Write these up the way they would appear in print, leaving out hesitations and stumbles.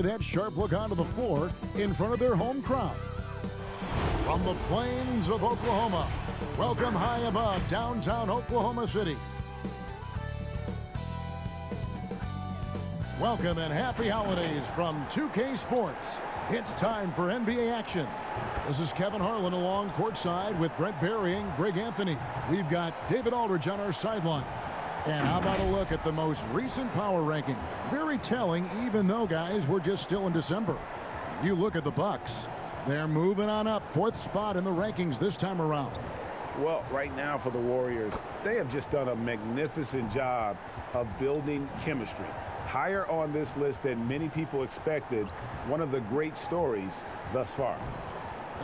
that sharp look onto the floor in front of their home crowd. From the plains of Oklahoma, welcome high above downtown Oklahoma City. Welcome and happy holidays from 2K Sports. It's time for NBA action. This is Kevin Harlan along courtside with Brent Barry and Greg Anthony. We've got David Aldridge on our sideline. And how about a look at the most recent power rankings? Very telling, even though, guys, we're just still in December. You look at the Bucks. They're moving on up, 4th spot in the rankings this time around. Well, right now for the Warriors, they have just done a magnificent job of building chemistry. Higher on this list than many people expected. One of the great stories thus far.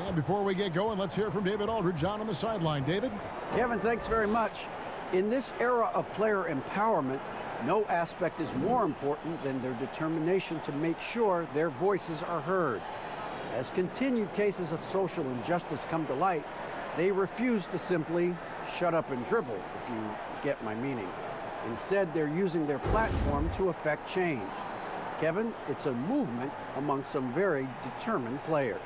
And before we get going, let's hear from David Aldridge on the sideline. David? Kevin, thanks very much. In this era of player empowerment, no aspect is more important than their determination to make sure their voices are heard. As continued cases of social injustice come to light, they refuse to simply shut up and dribble, if you get my meaning. Instead, they're using their platform to affect change. Kevin, it's a movement among some very determined players.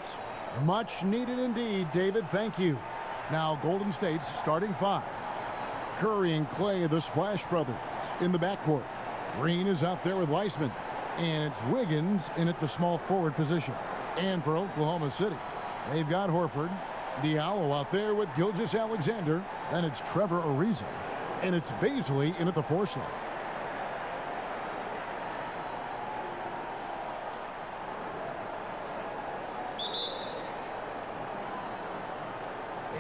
Much needed indeed, David. Thank you. Now, Golden State's starting 5. Curry and Clay, the Splash Brothers, in the backcourt. Green is out there with Leisman. And it's Wiggins in at the small forward position. And for Oklahoma City, they've got Horford. Diallo out there with Gilgeous-Alexander. Then it's Trevor Ariza. And it's Bazley in at the 4 slot.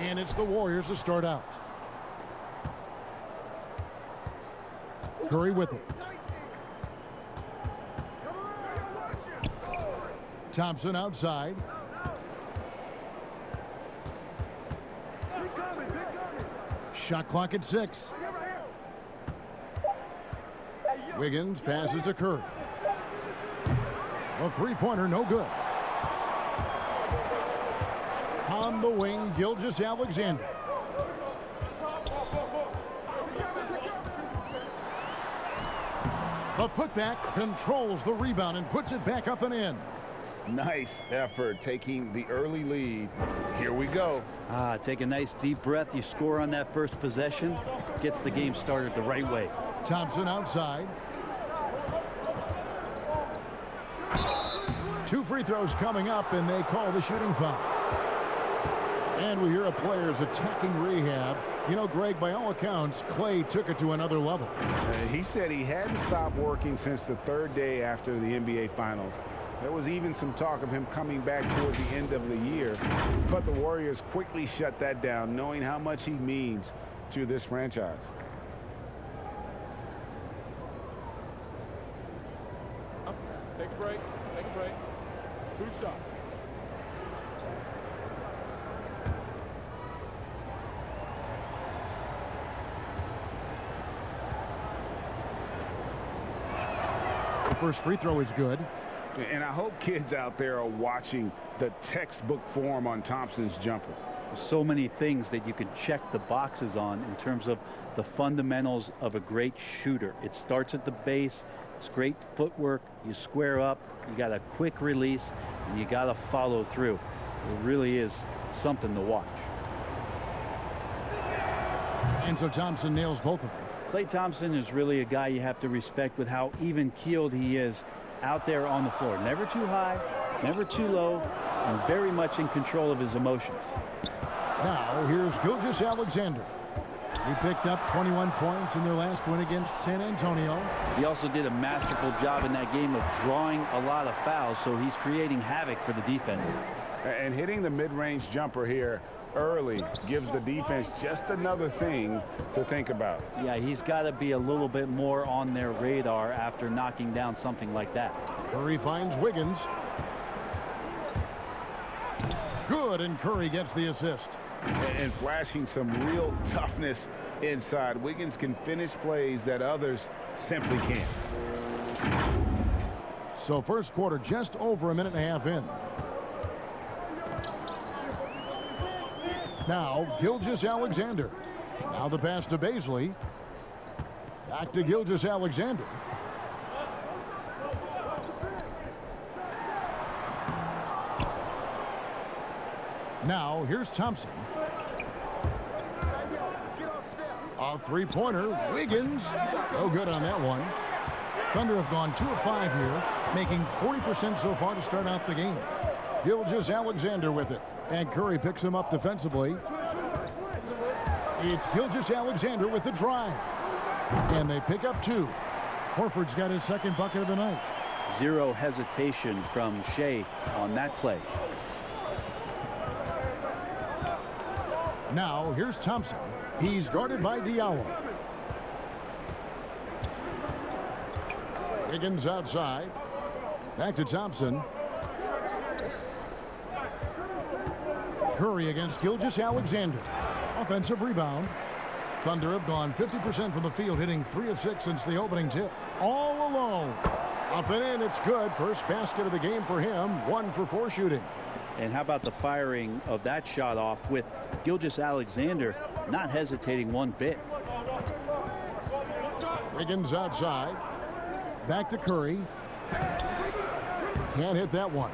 And it's the Warriors to start out. Curry with it. Thompson outside. Shot clock at 6. Wiggins passes to Curry. A three-pointer, no good. On the wing, Gilgeous-Alexander. The putback controls the rebound and puts it back up and in. Nice effort taking the early lead. Here we go. Take a nice deep breath. You score on that first possession. Gets the game started the right way. Thompson outside. 2 free throws coming up, and they call the shooting foul. And we hear a player's attacking rehab. You know, Greg, by all accounts, Clay took it to another level. He said he hadn't stopped working since the 3rd day after the NBA Finals. There was even some talk of him coming back toward the end of the year. But the Warriors quickly shut that down, knowing how much he means to this franchise. Take a break. Take a break. 2 shots. The first free throw is good. And I hope kids out there are watching the textbook form on Thompson's jumper. So many things that you can check the boxes on in terms of the fundamentals of a great shooter. It starts at the base. It's great footwork. You square up. You got a quick release, and you got to follow through. It really is something to watch. And so Thompson nails both of them. Klay Thompson is really a guy you have to respect with how even-keeled he is out there on the floor. Never too high, never too low, and very much in control of his emotions. Now, here's Gilgeous-Alexander. He picked up 21 points in their last win against San Antonio. He also did a masterful job in that game of drawing a lot of fouls, so he's creating havoc for the defense. And hitting the mid-range jumper here early gives the defense just another thing to think about. Yeah, he's got to be a little bit more on their radar after knocking down something like that. Curry finds Wiggins. Good, and Curry gets the assist. And flashing some real toughness inside. Wiggins can finish plays that others simply can't. So first quarter just over a minute and a half in. Now Gilgeous-Alexander. Now the pass to Bazley. Back to Gilgeous-Alexander. Now, here's Thompson. A three-pointer. Wiggins. No good on that one. Thunder have gone 2 of 5 here, making 40% so far to start out the game. Gilgeous-Alexander with it. And Curry picks him up defensively. It's Gilgeous-Alexander with the drive. And they pick up 2. Horford's got his second bucket of the night. Zero hesitation from Shea on that play. Now, here's Thompson. He's guarded by Diallo. Wiggins outside. Back to Thompson. Curry against Gilgeous-Alexander. Offensive rebound. Thunder have gone 50% from the field, hitting 3 of 6 since the opening tip. All alone. Up and in, it's good. First basket of the game for him. 1 for 4 shooting. And how about the firing of that shot off with Gilgeous-Alexander not hesitating one bit. Wiggins outside. Back to Curry. Can't hit that one.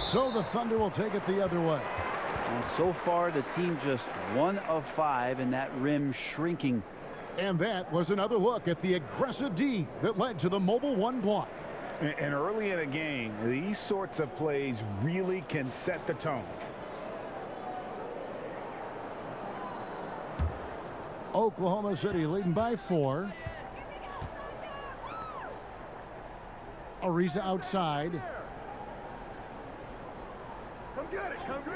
So the Thunder will take it the other way. And so far, the team just 1 of 5, and that rim shrinking. And that was another look at the aggressive D that led to the mobile 1 block. And early in a game, these sorts of plays really can set the tone. Oklahoma City leading by 4. Ariza outside.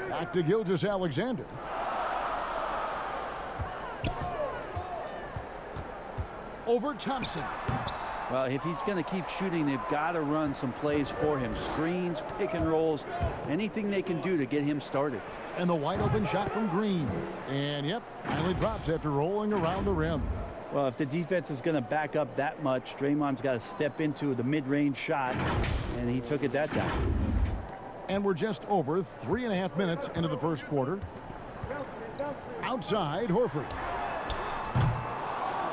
Back to Gilgeous-Alexander. Over Thompson. Well, if he's going to keep shooting, they've got to run some plays for him. Screens, pick and rolls, anything they can do to get him started. And the wide open shot from Green. And yep, finally drops after rolling around the rim. Well, if the defense is going to back up that much, Draymond's got to step into the mid-range shot, and he took it that time. And we're just over 3.5 minutes into the first quarter. Outside, Horford.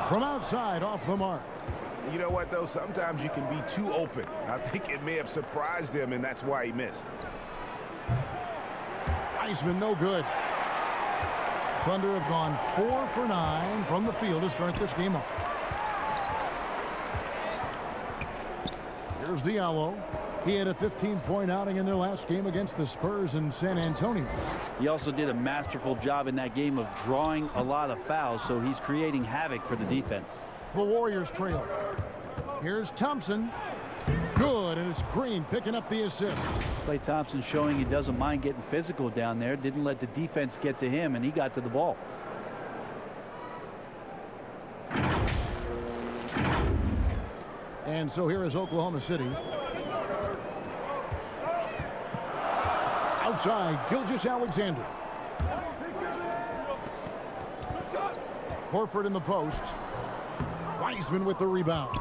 From outside, off the mark. You know what, though? Sometimes you can be too open. I think it may have surprised him, and that's why he missed. Wiseman, no good. Thunder have gone 4 for 9 from the field to start this game off. Here's Diallo. He had a 15-point outing in their last game against the Spurs in San Antonio. He also did a masterful job in that game of drawing a lot of fouls, so he's creating havoc for the defense. The Warriors trail. Here's Thompson. Good, and it's Green picking up the assist. Klay Thompson showing he doesn't mind getting physical down there. Didn't let the defense get to him, and he got to the ball. And so here is Oklahoma City. Outside, Gilgeous-Alexander. Horford in the post. Wiseman with the rebound.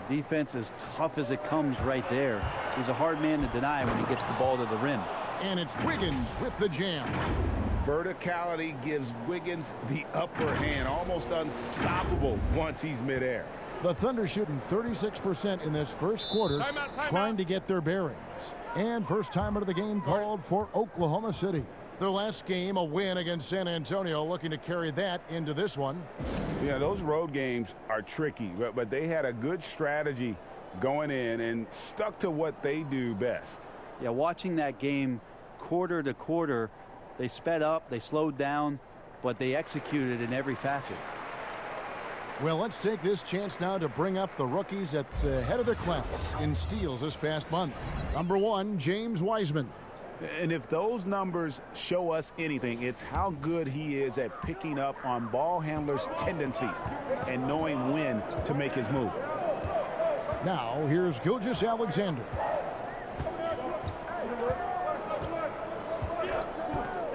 The defense is tough as it comes right there. He's a hard man to deny when he gets the ball to the rim. And it's Wiggins with the jam. Verticality gives Wiggins the upper hand, almost unstoppable once he's midair. The Thunder shooting 36% in this first quarter, trying to get their bearings. And first timer of the game called for Oklahoma City. Their last game, a win against San Antonio, looking to carry that into this one. Yeah, those road games are tricky, but they had a good strategy going in and stuck to what they do best. Yeah, watching that game quarter to quarter, they sped up, they slowed down, but they executed in every facet. Well, let's take this chance now to bring up the rookies at the head of their class in steals this past month. Number 1, James Wiseman. And if those numbers show us anything, it's how good he is at picking up on ball handlers' tendencies and knowing when to make his move. Now, here's Gilgeous-Alexander.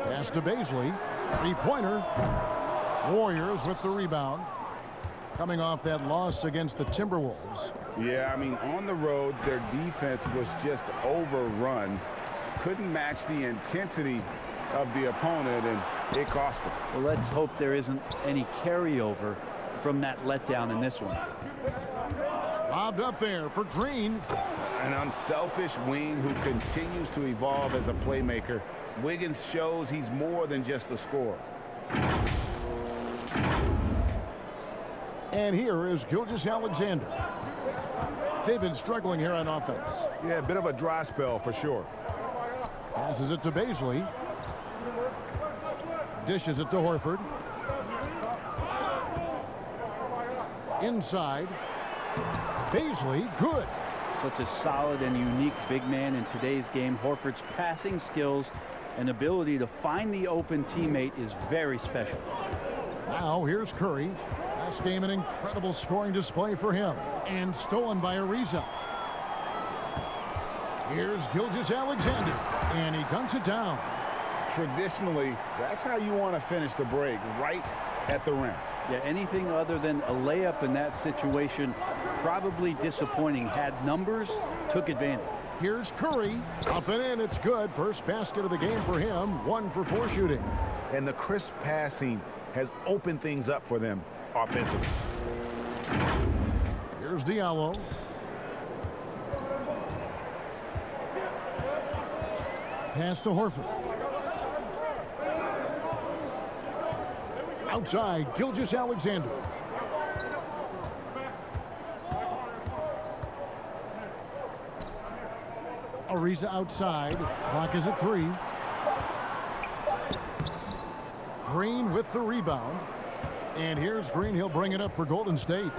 Pass to Baisley. Three-pointer. Warriors with the rebound. Coming off that loss against the Timberwolves. Yeah, I mean, on the road, their defense was just overrun. Couldn't match the intensity of the opponent, and it cost them. Well, let's hope there isn't any carryover from that letdown in this one. Lobbed up there for Green. An unselfish wing who continues to evolve as a playmaker. Wiggins shows he's more than just a scorer. And here is Gilgeous-Alexander. They've been struggling here on offense. Yeah, a bit of a dry spell for sure. Passes it to Baisley. Dishes it to Horford. Inside. Baisley, good. Such a solid and unique big man in today's game. Horford's passing skills and ability to find the open teammate is very special. Now here's Curry. Last game an incredible scoring display for him. And stolen by Ariza. Here's Gilgeous-Alexander. And he dunks it down. Traditionally, that's how you want to finish the break, right at the rim. Yeah, anything other than a layup in that situation, probably disappointing. Had numbers, took advantage. Here's Curry. Up and in, it's good. First basket of the game for him. 1 for 4 shooting. And the crisp passing has opened things up for them offensively. Here's Diallo. Pass to Horford. Outside, Gilgeous-Alexander. Ariza outside. Clock is at 3. Green with the rebound. And here's Green. He'll bring it up for Golden State.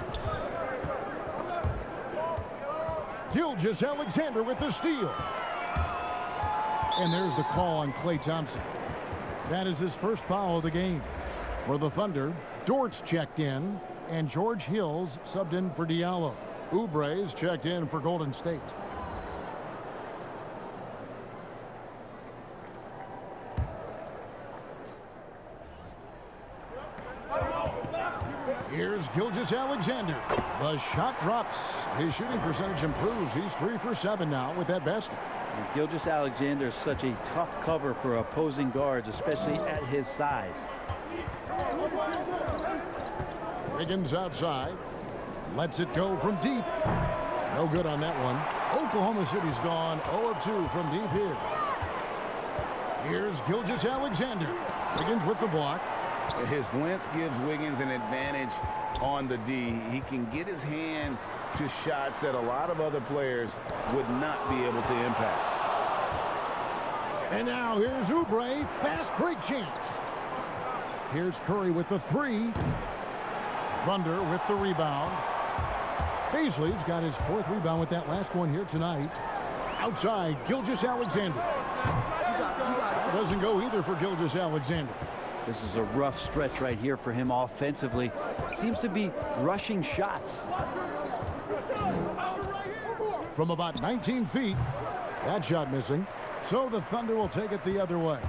Gilgeous-Alexander with the steal. And there's the call on Klay Thompson. That is his first foul of the game. For the Thunder, Dort's checked in, and George Hill's subbed in for Diallo. Oubre's checked in for Golden State. Here's Gilgeous-Alexander. The shot drops. His shooting percentage improves. He's 3 for 7 now with that basket. And Gilgeous-Alexander is such a tough cover for opposing guards, especially at his size. Wiggins outside. Lets it go from deep. No good on that one. Oklahoma City's gone 0 of 2 from deep here. Here's Gilgeous-Alexander. Wiggins with the block. His length gives Wiggins an advantage on the D. He can get his hand to shots that a lot of other players would not be able to impact. And now here's Oubre. Fast break chance. Here's Curry with the 3. Thunder with the rebound. Baisley's got his 4th rebound with that last one here tonight. Outside, Gilgeous-Alexander. Doesn't go either for Gilgeous-Alexander. This is a rough stretch right here for him offensively. Seems to be rushing shots. From about 19 feet, that shot missing. So the Thunder will take it the other way.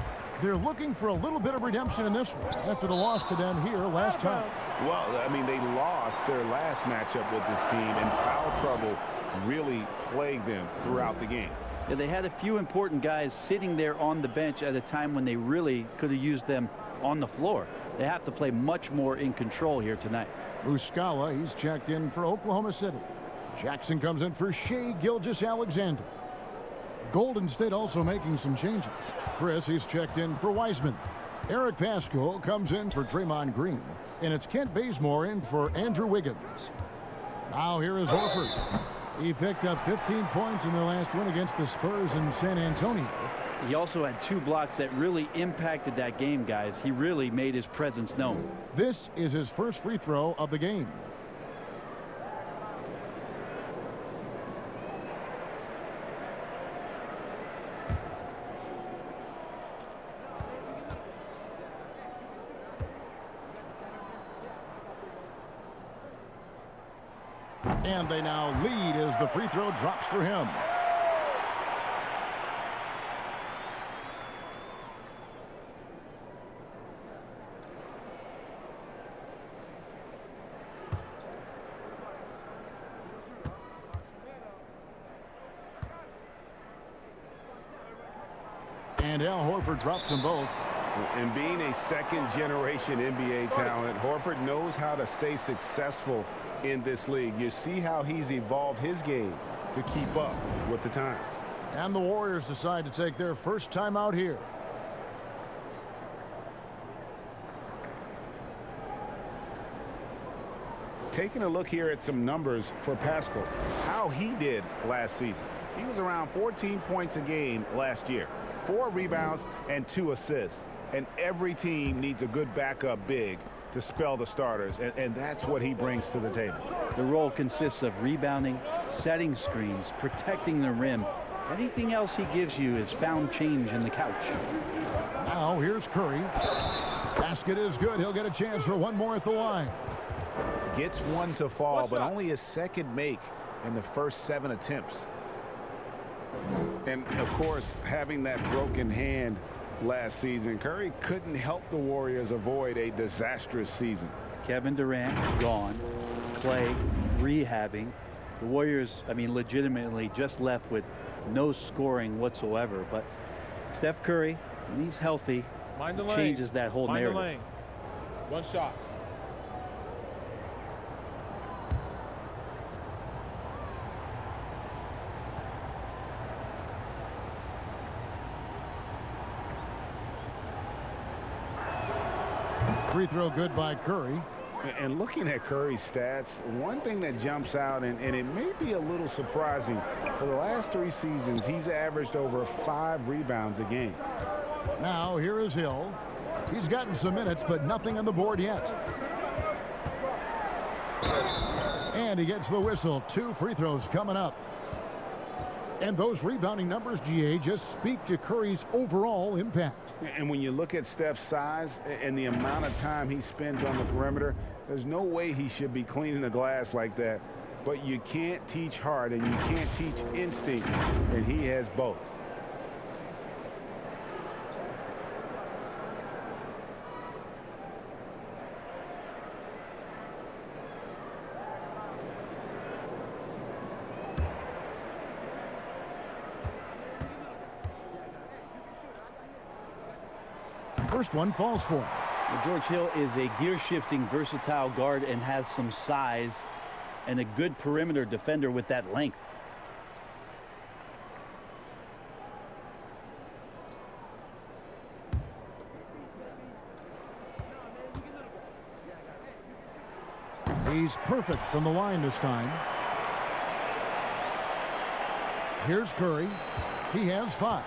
They're looking for a little bit of redemption in this one after the loss to them here last time. Well, I mean, they lost their last matchup with this team, and foul trouble really plagued them throughout the game. Yeah, they had a few important guys sitting there on the bench at a time when they really could have used them on the floor. They have to play much more in control here tonight. Muscala, he's checked in for Oklahoma City. Jackson comes in for Shai Gilgeous-Alexander. Golden State also making some changes. Chris, he's checked in for Wiseman. Eric Pascal comes in for Draymond Green. And it's Kent Bazemore in for Andrew Wiggins. Now here is Horford. He picked up 15 points in their last win against the Spurs in San Antonio. He also had 2 blocks that really impacted that game, guys. He really made his presence known. This is his first free throw of the game. And they now lead as the free throw drops for him. And Al Horford drops them both. And being a second-generation NBA talent, Horford knows how to stay successful in this league. You see how he's evolved his game to keep up with the times. And the Warriors decide to take their first time out here. Taking a look here at some numbers for Pascal, how he did last season. He was around 14 points a game last year, 4 rebounds and 2 assists. And every team needs a good backup big to spell the starters, and that's what he brings to the table. The role consists of rebounding, setting screens, protecting the rim. Anything else he gives you is found change in the couch. Now here's Curry. Basket is good. He'll get a chance for one more at the line. Gets one to fall, but only his second make in the first 7 attempts. And, of course, having that broken hand last season, Curry couldn't help the Warriors avoid a disastrous season. Kevin Durant gone. Clay rehabbing. The Warriors, I mean, legitimately just left with no scoring whatsoever. But Steph Curry, when he's healthy, changes that whole narrative. Mind the lanes. One shot. Free throw good by Curry. And looking at Curry's stats, one thing that jumps out, and it may be a little surprising, for the last 3 seasons, he's averaged over 5 rebounds a game. Now here is Hill. He's gotten some minutes, but nothing on the board yet. And he gets the whistle. 2 free throws coming up. And those rebounding numbers, GA, just speak to Curry's overall impact. And when you look at Steph's size and the amount of time he spends on the perimeter, there's no way he should be cleaning the glass like that. But you can't teach heart and you can't teach instinct, and he has both. First one falls for him. Well, George Hill is a gear-shifting, versatile guard and has some size and a good perimeter defender with that length. He's perfect from the line this time. Here's Curry. He has 5.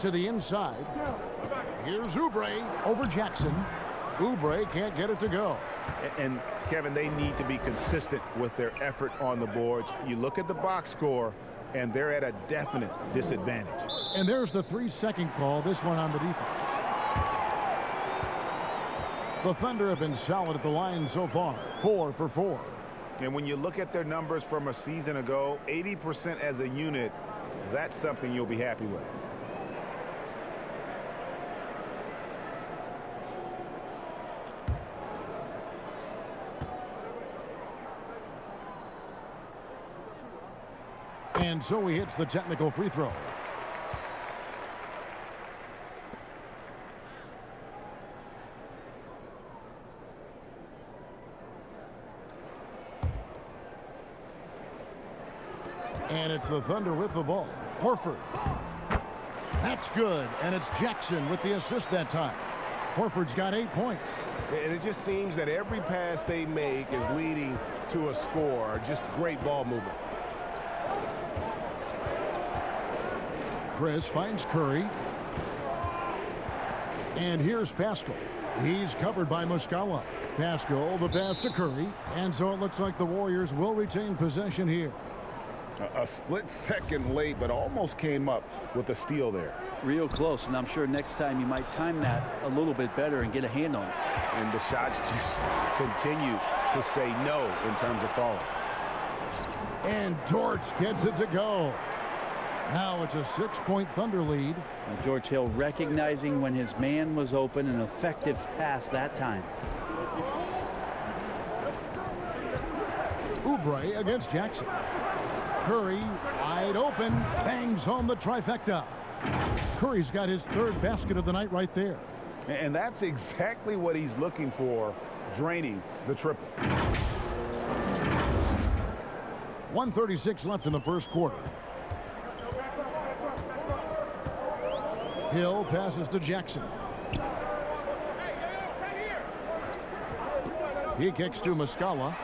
To the inside. Here's Oubre over Jackson. Oubre can't get it to go. And Kevin, they need to be consistent with their effort on the boards. You look at the box score, and they're at a definite disadvantage. And there's the 3-second call, this one on the defense. The Thunder have been solid at the line so far, 4 for 4. And when you look at their numbers from a season ago, 80% as a unit, that's something you'll be happy with. And so he hits the technical free throw. And it's the Thunder with the ball. Horford. That's good. And it's Jackson with the assist that time. Horford's got 8 points. And it just seems that every pass they make is leading to a score. Just great ball movement. Chris finds Curry. And here's Pascal. He's covered by Muscala. Pascal, the pass to Curry. And so it looks like the Warriors will retain possession here. A split second late, but almost came up with a steal there. Real close, and I'm sure next time you might time that a little bit better and get a hand on it. And the shots just continue to say no in terms of falling. And Dort gets it to go. Now it's a 6-point Thunder lead. And George Hill recognizing when his man was open, an effective pass that time. Oubre against Jackson. Curry, wide open, bangs home the trifecta. Curry's got his third basket of the night right there. And that's exactly what he's looking for, draining the triple. 1:36 left in the first quarter. Hill passes to Jackson. He kicks to Muscala.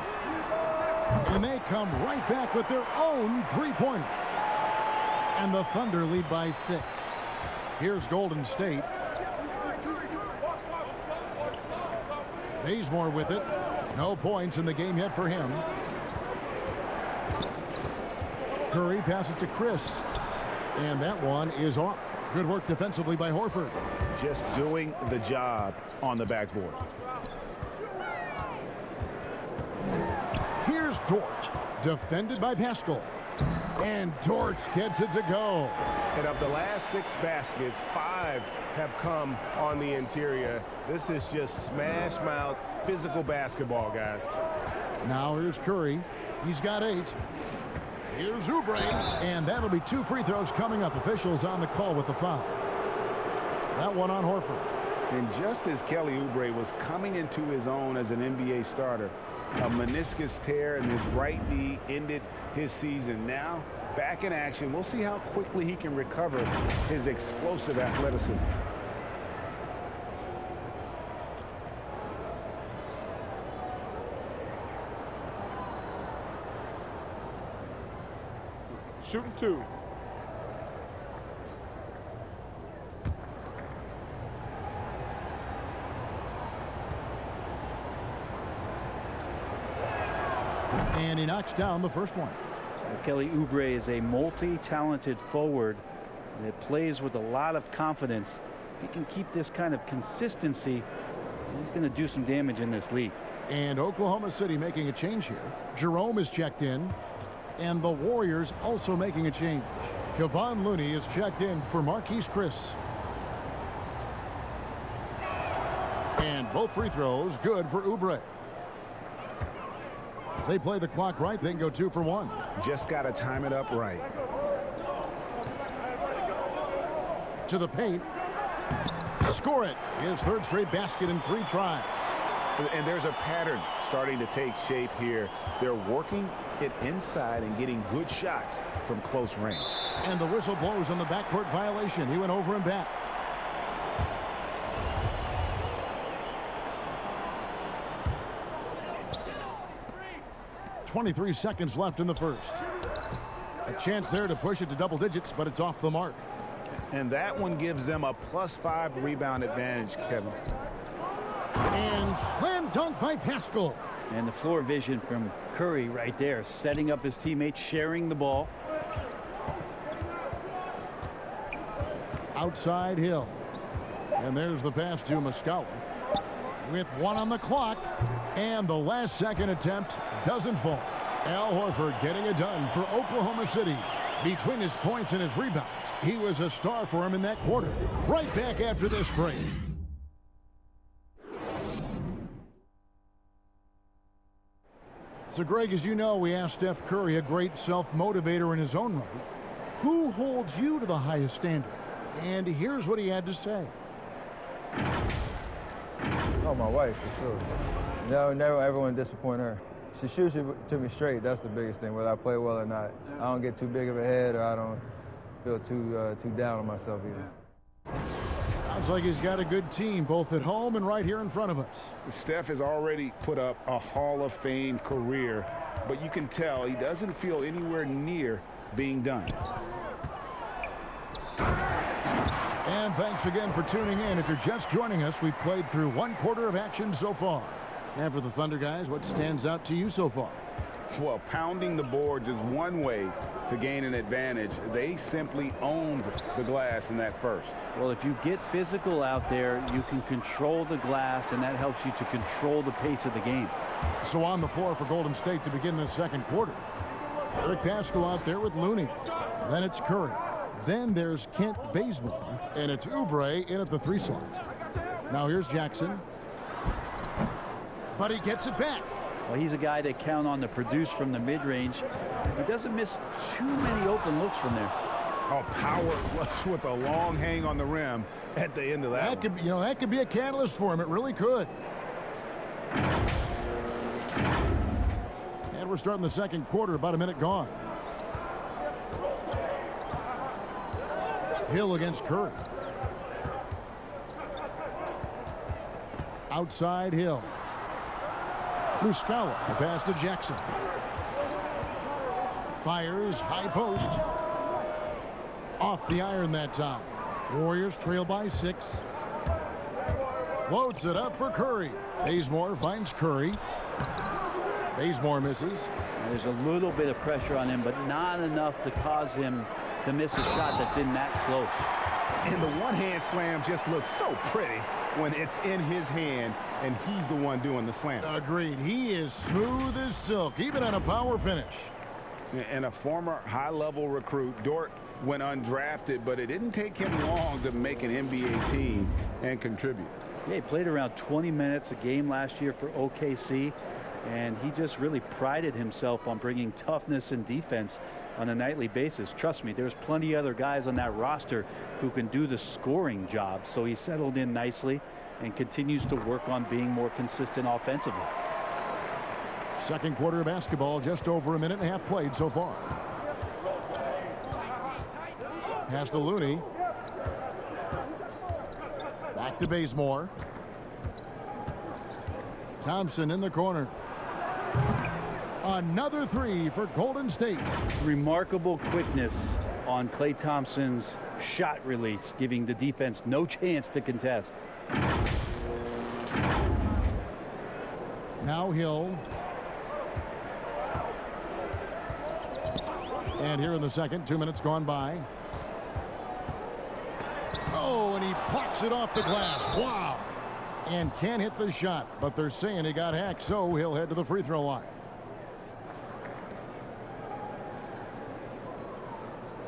And they come right back with their own three-pointer. And the Thunder lead by 6. Here's Golden State. Bazemore with it. No points in the game yet for him. Curry passes to Chris. And that one is off. Good work defensively by Horford. Just doing the job on the backboard. Here's Dort, defended by Pascal. And Dort gets it to go. And of the last 6 baskets, 5 have come on the interior. This is just smash mouth physical basketball, guys. Now here's Curry. He's got 8. Here's Oubre. And that'll be 2 free throws coming up. Officials on the call with the foul. That one on Horford. And just as Kelly Oubre was coming into his own as an NBA starter, a meniscus tear in his right knee ended his season. Now, back in action. We'll see how quickly he can recover his explosive athleticism. Shooting 2. And he knocks down the first one. Kelly Oubre is a multi-talented forward that plays with a lot of confidence. If he can keep this kind of consistency, he's going to do some damage in this league. And Oklahoma City making a change here. Jerome is checked in. And the Warriors also making a change. Kevon Looney is checked in for Marquise Chris. And both free throws good for Oubre. If they play the clock right, they can go 2 for 1. Just got to time it up right. To the paint. Score it. His third straight basket in 3 tries. And there's a pattern starting to take shape here. They're working it inside and getting good shots from close range. And the whistle blows on the backcourt violation. He went over and back. .23 seconds left in the first. A chance there to push it to double digits, but it's off the mark. And that one gives them a +5 rebound advantage, Kevin. And slam dunk by Pascal. And the floor vision from Curry right there, setting up his teammates, sharing the ball. Outside Hill. And there's the pass to Muscala. With 1 on the clock. And the last second attempt doesn't fall. Al Horford getting it done for Oklahoma City. Between his points and his rebounds, he was a star for him in that quarter. Right back after this break. So, Greg, as you know, we asked Steph Curry, a great self-motivator in his own right, who holds you to the highest standard? And here's what he had to say. Oh, my wife, for sure. No, never ever want to disappoint her. She shoots it to me straight. That's the biggest thing, whether I play well or not. I don't get too big of a head, or I don't feel too down on myself either. Sounds like he's got a good team, both at home and right here in front of us. Steph has already put up a Hall of Fame career, but you can tell he doesn't feel anywhere near being done. And thanks again for tuning in. If you're just joining us, we've played through 1 quarter of action so far. And for the Thunder guys, what stands out to you so far? Well, pounding the boards is one way to gain an advantage. They simply owned the glass in that first. Well, if you get physical out there, you can control the glass, and that helps you to control the pace of the game. So on the floor for Golden State to begin this second quarter. Eric Pascal out there with Looney. Then it's Curry. Then there's Kent Bazemore. And it's Oubre in at the 3 slot. Now here's Jackson. But he gets it back. Well, he's a guy they count on to produce from the mid-range. He doesn't miss too many open looks from there. A power flush with a long hang on the rim at the end of that. That could be a catalyst for him. It really could. And we're starting the second quarter, about a minute gone. Hill against Curry. Outside Hill. Muscala, the pass to Jackson. Fires, high post. Off the iron that time. Warriors trail by 6. Floats it up for Curry. Bazemore finds Curry. Bazemore misses. There's a little bit of pressure on him, but not enough to cause him to miss a shot that's in that close. And the one-hand slam just looks so pretty when it's in his hand and he's the one doing the slam. Agreed. He is smooth as silk, even on a power finish. And a former high-level recruit, Dort went undrafted, but it didn't take him long to make an NBA team and contribute. Yeah, he played around 20 minutes a game last year for OKC, and he just really prided himself on bringing toughness and defense on a nightly basis. Trust me, there's plenty of other guys on that roster who can do the scoring job, so he settled in nicely and continues to work on being more consistent offensively. Second quarter of basketball, just over a minute and a half played so far. Pass to Looney. Back to Bazemore. Thompson in the corner. Another 3 for Golden State. Remarkable quickness on Klay Thompson's shot release, giving the defense no chance to contest. Now Hill. And here in the second, 2 minutes gone by. Oh, and he plucks it off the glass. Wow. And can't hit the shot, but they're saying he got hacked, so he'll head to the free throw line.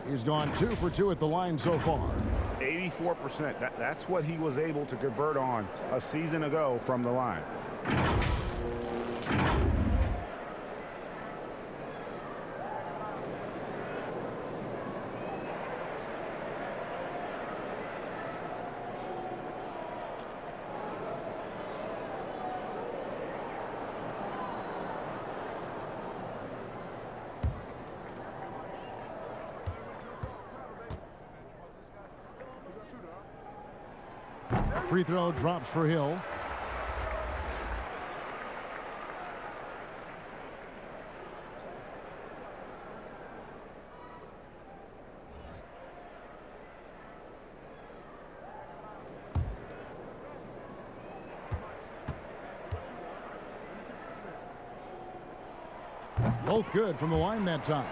He's gone 2 for 2 at the line so far. 84%. That's what he was able to convert on a season ago from the line. Free throw drops for Hill. Both good from the line that time.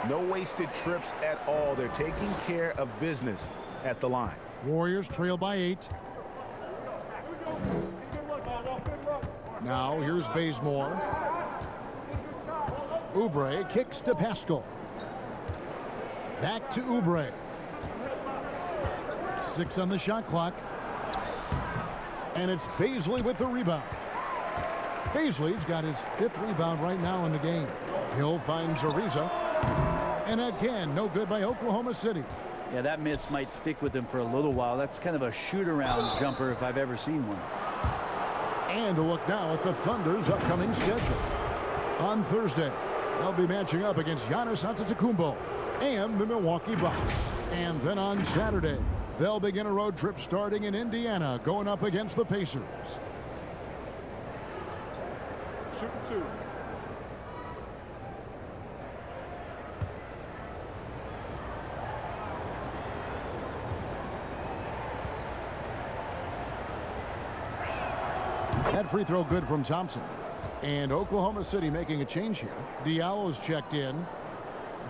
No wasted trips at all. They're taking care of business at the line. Warriors trail by 8. Now here's Bazemore. Oubre kicks to Pascal. Back to Oubre. 6 on the shot clock. And it's Bazley with the rebound. Bazley's got his 5th rebound right now in the game. Hill finds Ariza. And again, no good by Oklahoma City. Yeah, that miss might stick with him for a little while. That's kind of a shoot-around jumper if I've ever seen one. And a look now at the Thunder's upcoming schedule. On Thursday, they'll be matching up against Giannis Antetokounmpo and the Milwaukee Bucks. And then on Saturday, they'll begin a road trip starting in Indiana, going up against the Pacers. Shooting 2. That free throw good from Thompson. And Oklahoma City making a change here. Diallo's checked in.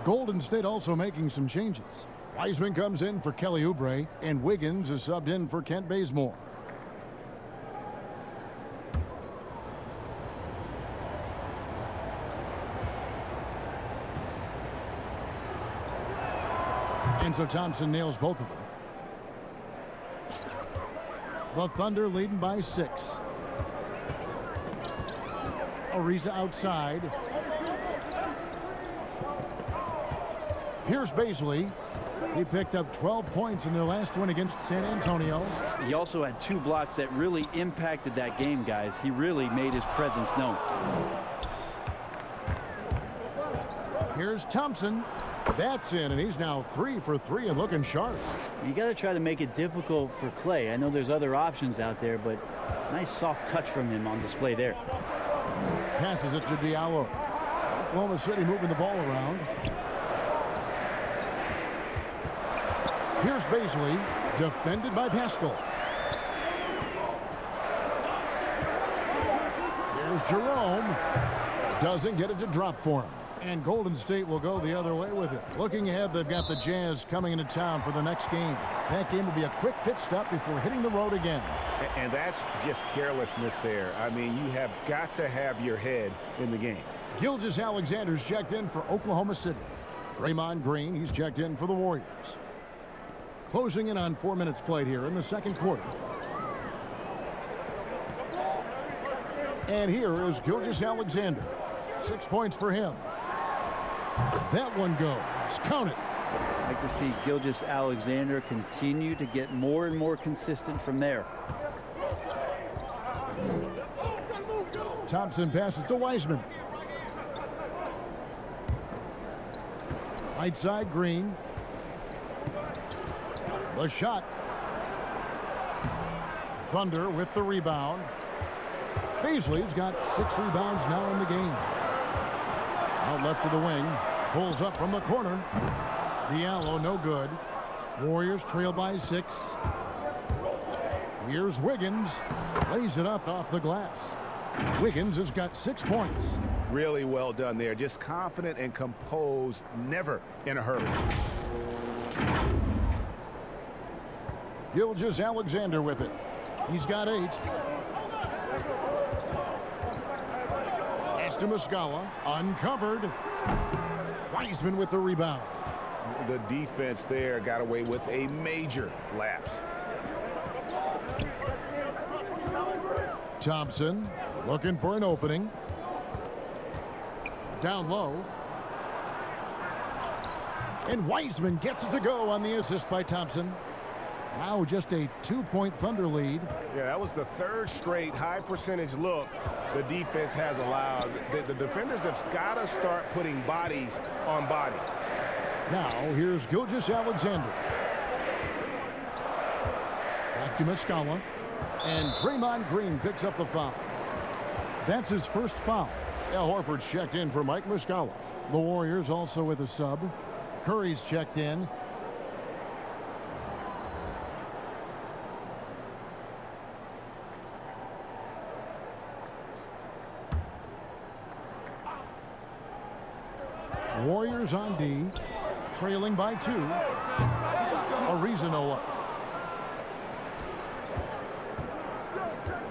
Golden State also making some changes. Wiseman comes in for Kelly Oubre, and Wiggins is subbed in for Kent Bazemore. And so Thompson nails both of them. The Thunder leading by 6. Ariza outside. Here's Baisley. He picked up 12 points in their last win against San Antonio. He also had 2 blocks that really impacted that game, guys. He really made his presence known. Here's Thompson. That's in, and he's now 3 for 3 and looking sharp. You got to try to make it difficult for Clay. I know there's other options out there, but nice soft touch from him on display there. Passes it to Diallo. Oklahoma City moving the ball around. Here's Baisley, defended by Pascal. Here's Jerome. Doesn't get it to drop for him. And Golden State will go the other way with it. Looking ahead, they've got the Jazz coming into town for the next game. That game will be a quick pit stop before hitting the road again. And that's just carelessness there. I mean, you have got to have your head in the game. Gilgeous-Alexander's checked in for Oklahoma City. Draymond Green, he's checked in for the Warriors. Closing in on 4 minutes played here in the second quarter. And here is Gilgeous-Alexander. 6 points for him. That one goes. Count it. I'd like to see Gilgeous-Alexander continue to get more and more consistent from there. Thompson passes to Wiseman. Right side, Green. The shot. Thunder with the rebound. Baisley's got 6 rebounds now in the game. Out left to the wing. Pulls up from the corner. Diallo, no good. Warriors trail by 6. Here's Wiggins. Lays it up off the glass. Wiggins has got 6 points. Really well done there. Just confident and composed. Never in a hurry. Gilgeous-Alexander with it. He's got 8. To Muscala, uncovered. Wiseman with the rebound. The defense there got away with a major lapse. Thompson looking for an opening. Down low. And Wiseman gets it to go on the assist by Thompson. Now just a 2-point Thunder lead. Yeah, that was the 3rd straight high percentage look the defense has allowed. The defenders have got to start putting bodies on bodies. Now here's Gilgeous-Alexander. Back to Muscala. And Draymond Green picks up the foul. That's his first foul. Al Horford's checked in for Mike Muscala. The Warriors also with a sub. Curry's checked in. Warriors on D, trailing by 2. Ariza no up.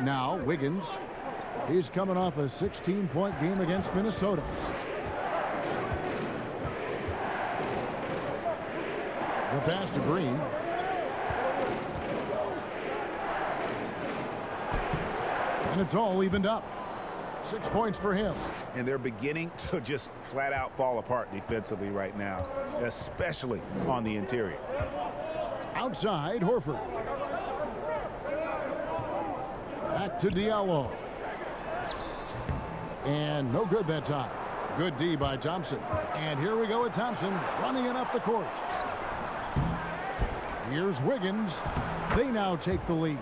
Now Wiggins. He's coming off a 16-point game against Minnesota. The pass to Green. And it's all evened up. 6 points for him. And they're beginning to just flat out fall apart defensively right now, especially on the interior. Outside, Horford. Back to Diallo. And no good that time. Good D by Thompson. And here we go with Thompson running it up the court. Here's Wiggins. They now take the lead.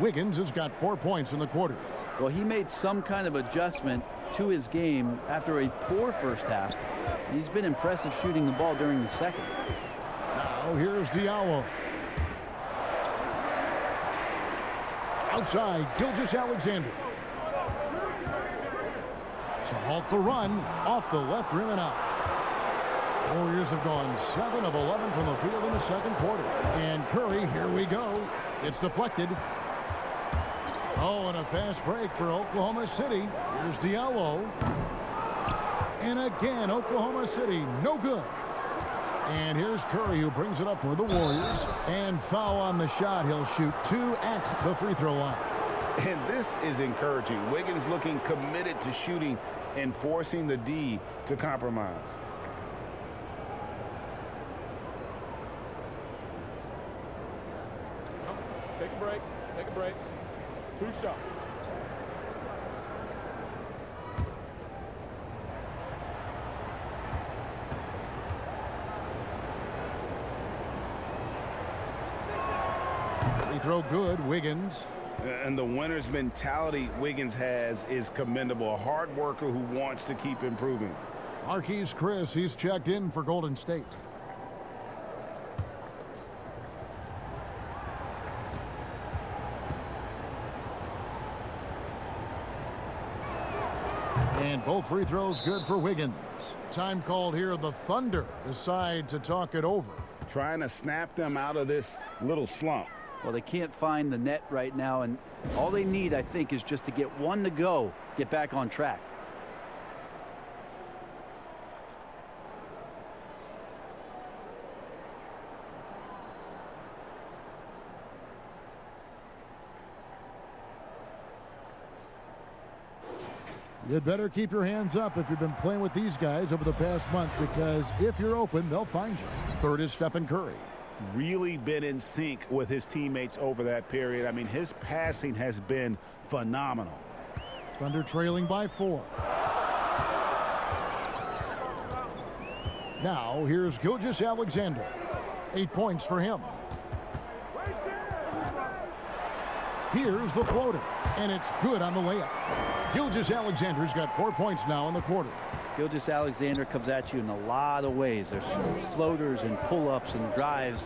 Wiggins has got 4 points in the quarter. Well, he made some kind of adjustment to his game after a poor first half. He's been impressive shooting the ball during the second. Now here's Diallo. Outside, Gilgeous-Alexander. To halt the run, off the left rim and out. Warriors have gone 7 of 11 from the field in the second quarter. And Curry, here we go. It's deflected. Oh, and a fast break for Oklahoma City. Here's Diallo. And again, Oklahoma City, no good. And here's Curry, who brings it up for the Warriors. And foul on the shot. He'll shoot 2 at the free throw line. And this is encouraging. Wiggins looking committed to shooting and forcing the D to compromise. Take a break. Take a break. 2 shots. Free throw good, Wiggins. And the winner's mentality Wiggins has is commendable. A hard worker who wants to keep improving. Marquise Chris, he's checked in for Golden State. And both free throws good for Wiggins. Time called here. The Thunder decide to talk it over. Trying to snap them out of this little slump. Well, they can't find the net right now, and all they need, I think, is just to get one to go, get back on track. You'd better keep your hands up if you've been playing with these guys over the past month, because if you're open, they'll find you. Third is Stephen Curry. Really been in sync with his teammates over that period. I mean, his passing has been phenomenal. Thunder trailing by 4. Now here's Gilgeous-Alexander. 8 points for him. Here's the floater, and it's good on the layup. Gilgeous-Alexander's got 4 points now in the quarter. Gilgeous-Alexander comes at you in a lot of ways. There's floaters and pull-ups and drives.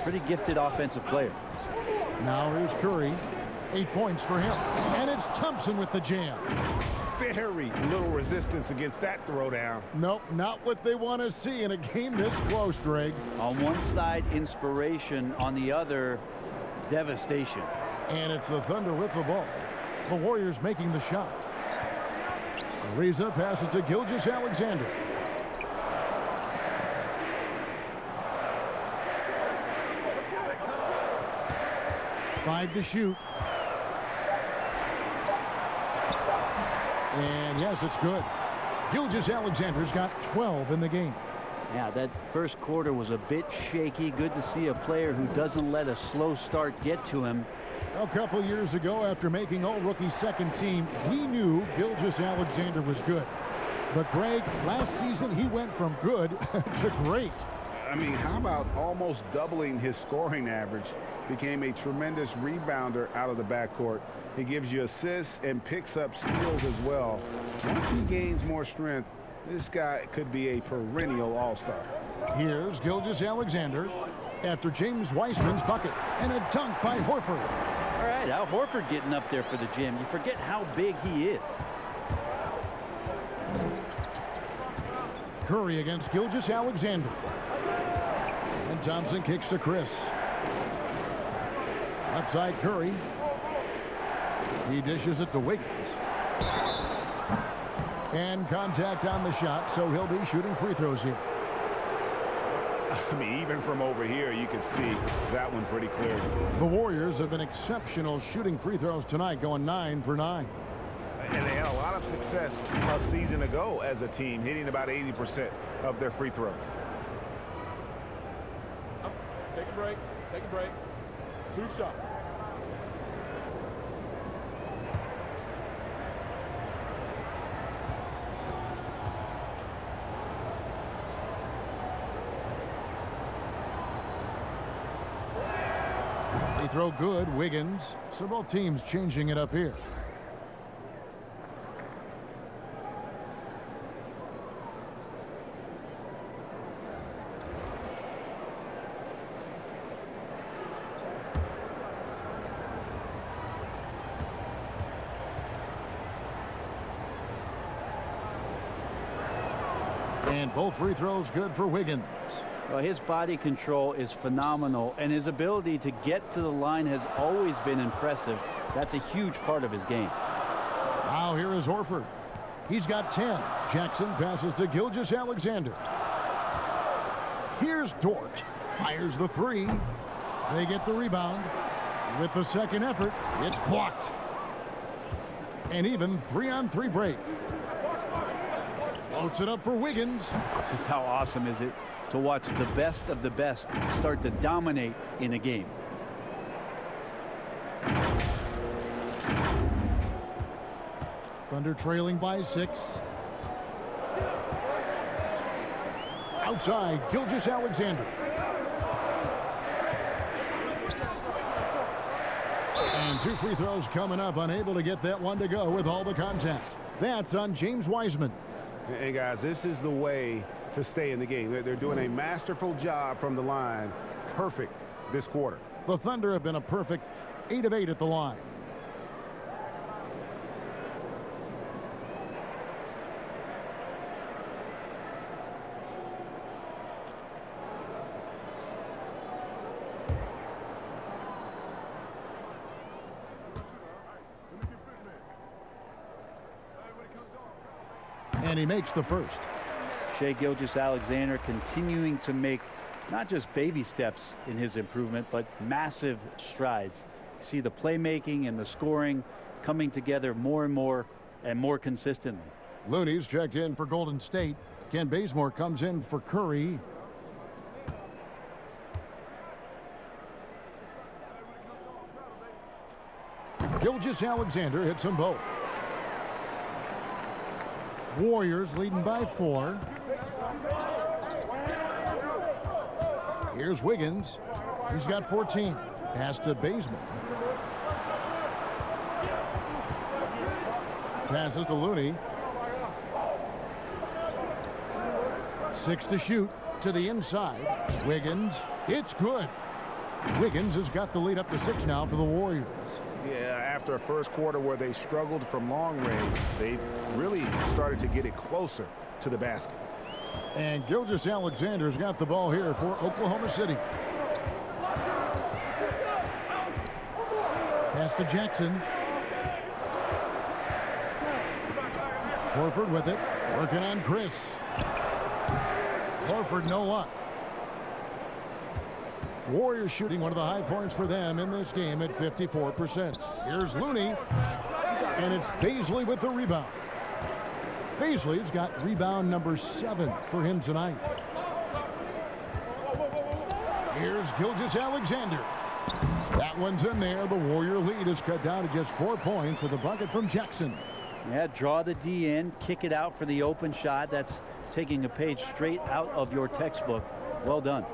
Pretty gifted offensive player. Now here's Curry. 8 points for him. And it's Thompson with the jam. Very little resistance against that throwdown. Nope, not what they want to see in a game this close, Greg. On one side, inspiration. On the other, devastation. And it's the Thunder with the ball. The Warriors making the shot. Ariza passes to Gilgeous-Alexander. Five to shoot. And yes, it's good. Gilgeous-Alexander's got 12 in the game. Yeah, that first quarter was a bit shaky. Good to see a player who doesn't let a slow start get to him. A couple years ago, after making all-rookie second team, we knew Gilgeous-Alexander was good. But, Greg, last season he went from good to great. I mean, how about almost doubling his scoring average? Became a tremendous rebounder out of the backcourt. He gives you assists and picks up steals as well. Once he gains more strength, this guy could be a perennial all-star. Here's Gilgeous-Alexander after James Wiseman's bucket, and a dunk by Horford. All right, Al Horford getting up there for the gym. You forget how big he is. Curry against Gilgeous-Alexander. And Thompson kicks to Chris. Left side Curry. He dishes it to Wiggins. And contact on the shot, so he'll be shooting free throws here. I mean, even from over here, you can see that one pretty clearly. The Warriors have been exceptional shooting free throws tonight, going 9 for 9. And they had a lot of success a season ago as a team, hitting about 80% of their free throws. Take a break. Take a break. 2 shots. Free throw good, Wiggins. So both teams changing it up here. And both free throws good for Wiggins. Well, his body control is phenomenal, and his ability to get to the line has always been impressive. That's a huge part of his game. Now here is Horford. He's got 10. Jackson passes to Gilgeous-Alexander. Here's Dort. Fires the 3. They get the rebound. With the second effort, it's blocked. An even 3-on-3 break. Floats it up for Wiggins. Just how awesome is it to watch the best of the best start to dominate in a game. Thunder trailing by 6. Outside, Gilgeous-Alexander. And 2 free throws coming up, unable to get that one to go with all the contact. That's on James Wiseman. Hey, guys, this is the way to stay in the game. They're doing a masterful job from the line. Perfect this quarter. The Thunder have been a perfect 8 of 8 at the line. And he makes the first. Shai Gilgeous-Alexander continuing to make not just baby steps in his improvement, but massive strides. You see the playmaking and the scoring coming together more and more consistently. Looney's checked in for Golden State. Ken Bazemore comes in for Curry. Gilgeous-Alexander hits them both. Warriors leading by 4. Here's Wiggins. He's got 14. Pass to Bazemore. Passes to Looney. 6 to shoot to the inside. Wiggins. It's good. Wiggins has got the lead up to 6 now for the Warriors. Yeah, after a first quarter where they struggled from long range, they really started to get it closer to the basket. And Gilgeous-Alexander's got the ball here for Oklahoma City. Pass to Jackson. Horford with it. Working on Chris. Horford no luck. Warriors shooting one of the high points for them in this game at 54%. Here's Looney. And it's Bazley with the rebound. Bazley's got rebound number 7 for him tonight. Here's Gilgeous-Alexander. That one's in there. The Warrior lead is cut down to just 4 points with a bucket from Jackson. Yeah, draw the D in, kick it out for the open shot. That's taking a page straight out of your textbook. Well done.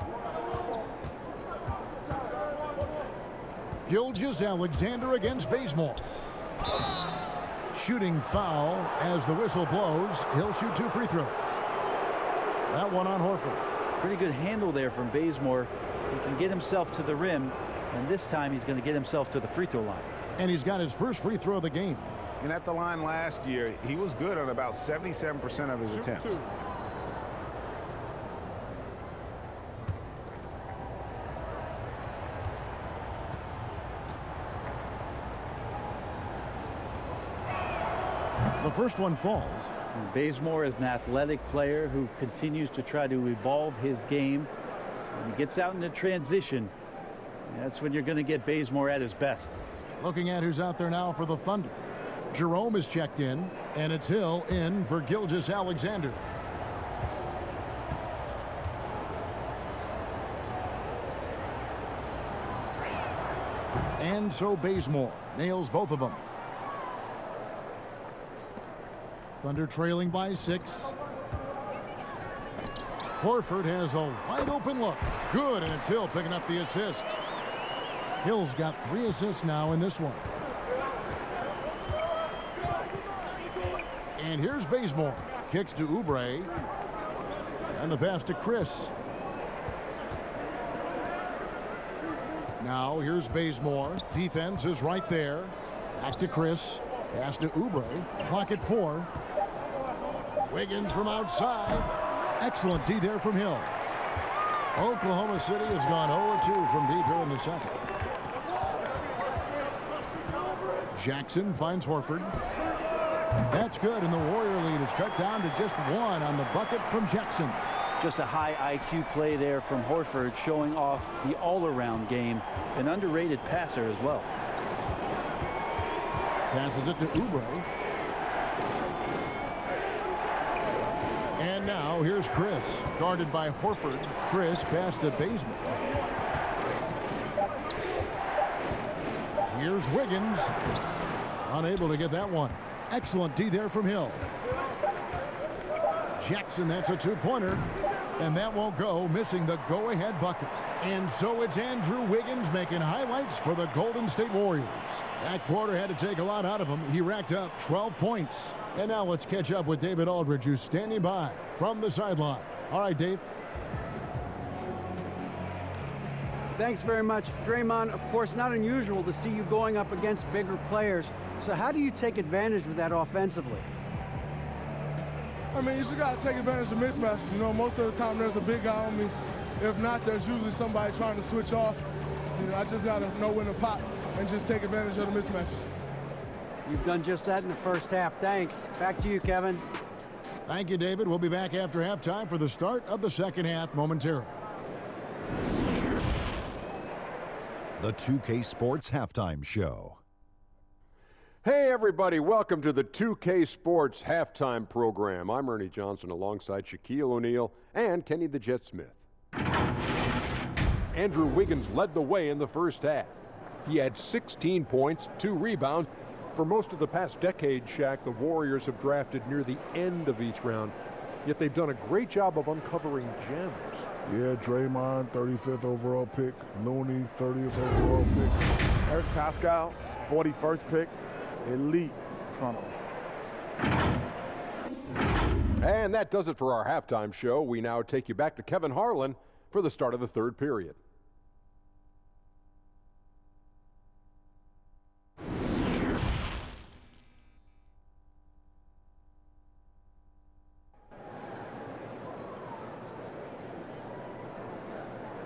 Gilgeous-Alexander against Bazemore. Shooting foul as the whistle blows. He'll shoot 2 free throws. That one on Horford. Pretty good handle there from Bazemore. He can get himself to the rim, and this time he's going to get himself to the free throw line. And he's got his first free throw of the game. And at the line last year, he was good on about 77% of his attempts. The first one falls. And Bazemore is an athletic player who continues to try to evolve his game. When he gets out into transition, that's when you're going to get Bazemore at his best. Looking at who's out there now for the Thunder. Jerome is checked in, and it's Hill in for Gilgeous-Alexander. And so Bazemore nails both of them. Thunder trailing by 6. Horford has a wide open look. Good, and it's Hill picking up the assist. Hill's got 3 assists now in this one. And here's Bazemore. Kicks to Oubre. And the pass to Chris. Now here's Bazemore. Defense is right there. Back to Chris. Pass to Oubre. Clock at 4. Wiggins from outside. Excellent D there from Hill. Oklahoma City has gone 0-2 from deep here in the second. Jackson finds Horford. That's good, and the Warrior lead is cut down to just 1 on the bucket from Jackson. Just a high IQ play there from Horford, showing off the all-around game. An underrated passer as well. Passes it to Oubre. And now here's Chris. Guarded by Horford. Chris pass to Bazemore. Here's Wiggins. Unable to get that one. Excellent D there from Hill. Jackson, that's a two-pointer. And that won't go, missing the go-ahead bucket. And so it's Andrew Wiggins making highlights for the Golden State Warriors. That quarter had to take a lot out of him. He racked up 12 points. And now let's catch up with David Aldridge, who's standing by from the sideline. All right, Dave. Thanks very much, Draymond. Of course, not unusual to see you going up against bigger players. So how do you take advantage of that offensively? I mean, you just got to take advantage of mismatches. You know, most of the time there's a big guy on me. If not, there's usually somebody trying to switch off. You know, I just got to know when to pop and just take advantage of the mismatches. You've done just that in the first half. Thanks. Back to you, Kevin. Thank you, David. We'll be back after halftime for the start of the second half momentarily. The 2K Sports Halftime Show. Hey everybody, welcome to the 2K Sports Halftime Program. I'm Ernie Johnson alongside Shaquille O'Neal and Kenny the Jet Smith. Andrew Wiggins led the way in the first half. He had 16 points, 2 rebounds. For most of the past decade, Shaq, the Warriors have drafted near the end of each round, yet they've done a great job of uncovering gems. Yeah, Draymond, 35th overall pick. Looney, 30th overall pick. Eric Pascal, 41st pick. Elite front office. And that does it for our halftime show. We now take you back to Kevin Harlan for the start of the third period.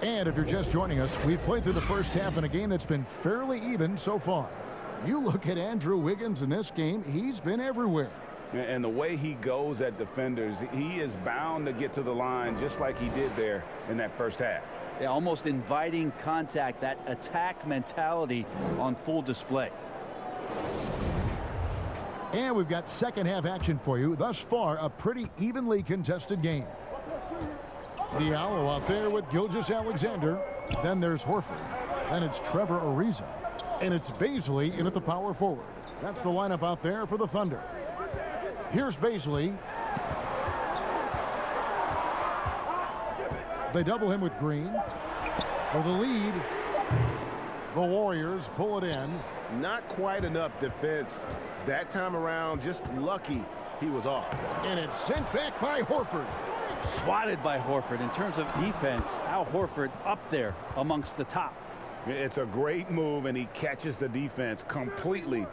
And if you're just joining us, we've played through the first half in a game that's been fairly even so far. You look at Andrew Wiggins in this game, he's been everywhere. And the way he goes at defenders, he is bound to get to the line just like he did there in that first half. Yeah, almost inviting contact, that attack mentality on full display. And we've got second half action for you. Thus far, a pretty evenly contested game. Diallo out there with Gilgeous-Alexander. Then there's Horford. Then it's Trevor Ariza. And it's Bazley in at the power forward. That's the lineup out there for the Thunder. Here's Bazley. They double him with Green. For the lead, the Warriors pull it in. Not quite enough defense that time around. Just lucky he was off. And it's sent back by Horford. Swatted by Horford. In terms of defense, Al Horford up there amongst the top. It's a great move, and he catches the defense completely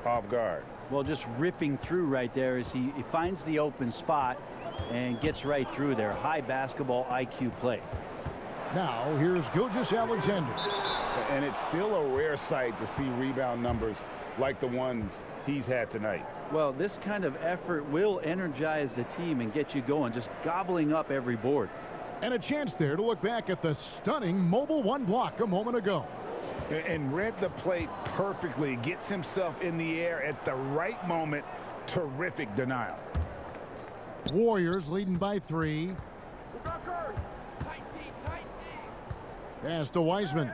off guard. Well, just ripping through right there as he finds the open spot and gets right through there. High basketball IQ play. Now, here's Gilgeous-Alexander. And it's still a rare sight to see rebound numbers like the ones he's had tonight. Well, this kind of effort will energize the team and get you going, just gobbling up every board. And a chance there to look back at the stunning Mobile One block a moment ago. And read the plate perfectly. Gets himself in the air at the right moment. Terrific denial. Warriors leading by 3. Pass to Wiseman.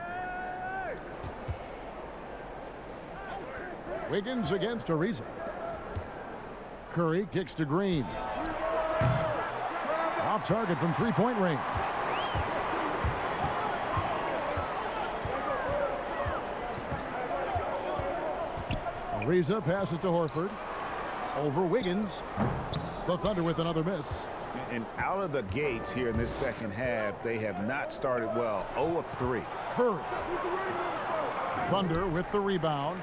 Wiggins against Ariza. Curry kicks to Green. Off target from three-point range. Ariza passes to Horford. Over Wiggins. The Thunder with another miss. And out of the gates here in this second half, they have not started well. 0 of 3. Curry. Thunder with the rebound.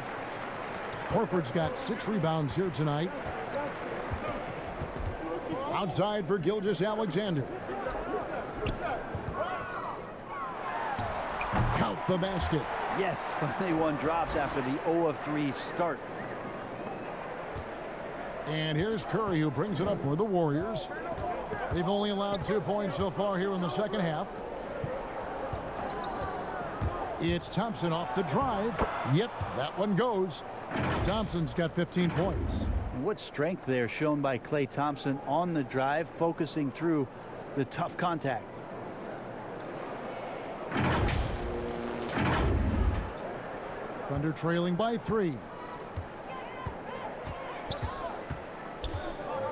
Horford's got 6 rebounds here tonight. Outside for Gilgeous-Alexander. Count the basket. Yes, finally one drops after the 0 of 3 start. And here's Curry, who brings it up for the Warriors. They've only allowed 2 points so far here in the second half. It's Thompson off the drive. Yep, that one goes. Thompson's got 15 points. What strength there shown by Klay Thompson on the drive, focusing through the tough contact. Thunder trailing by 3.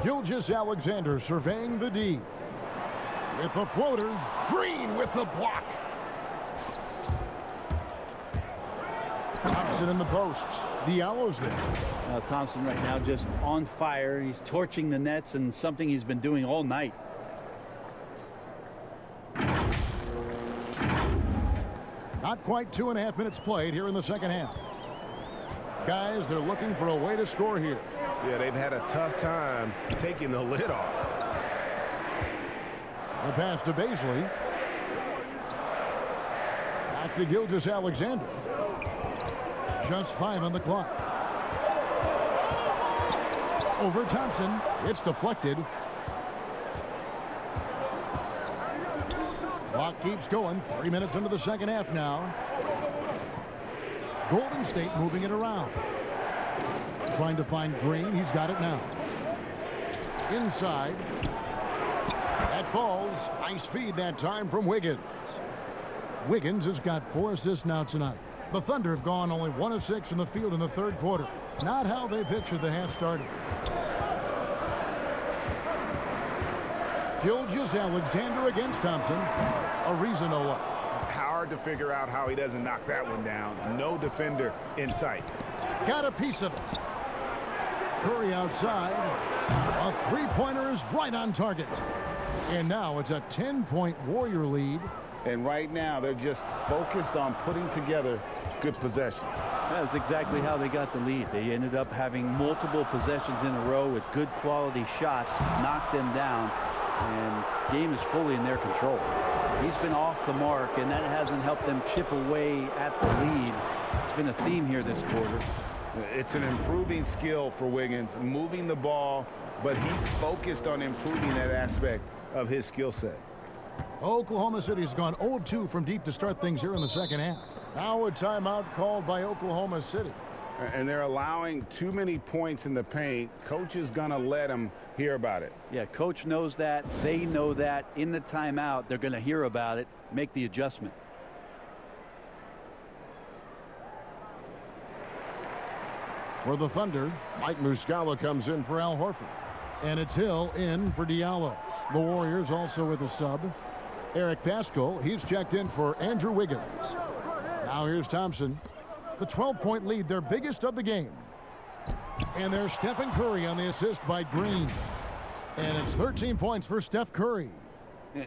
Gilgeous-Alexander surveying the D. With the floater, Green with the block. Thompson in the posts. Diallo's there. Thompson right now just on fire. He's torching the nets, and something he's been doing all night. Not quite 2.5 minutes played here in the second half. Guys, they're looking for a way to score here. Yeah, they've had a tough time taking the lid off. The pass to Baisley. Back to Gilgeous-Alexander. Just 5 on the clock. Over Thompson. It's deflected. Clock keeps going. 3 minutes into the second half now. Golden State moving it around. Trying to find Green. He's got it now. Inside. That falls. Nice feed that time from Wiggins. Wiggins has got 4 assists now tonight. The Thunder have gone only 1 of 6 in the field in the third quarter. Not how they pictured the half started. Gilgeous-Alexander against Thompson. Ariza no look. Hard to figure out how he doesn't knock that one down. No defender in sight. Got a piece of it. Curry outside. A three-pointer is right on target. And now it's a 10-point Warrior lead. And right now they're just focused on putting together good possession. That's exactly how they got the lead. They ended up having multiple possessions in a row with good quality shots, knocked them down, and game is fully in their control. He's been off the mark, and that hasn't helped them chip away at the lead. It's been a theme here this quarter. It's an improving skill for Wiggins, moving the ball, but he's focused on improving that aspect of his skill set. Oklahoma City's gone 0 of 2 from deep to start things here in the second half. Now a timeout called by Oklahoma City. And they're allowing too many points in the paint. Coach is going to let them hear about it. Yeah, coach knows that. They know that. In the timeout, they're going to hear about it, make the adjustment. For the Thunder, Mike Muscala comes in for Al Horford. And it's Hill in for Diallo. The Warriors also with a sub. Eric Paschal, he's checked in for Andrew Wiggins. Now here's Thompson. The 12-point lead, their biggest of the game. And there's Stephen Curry on the assist by Green. And it's 13 points for Steph Curry.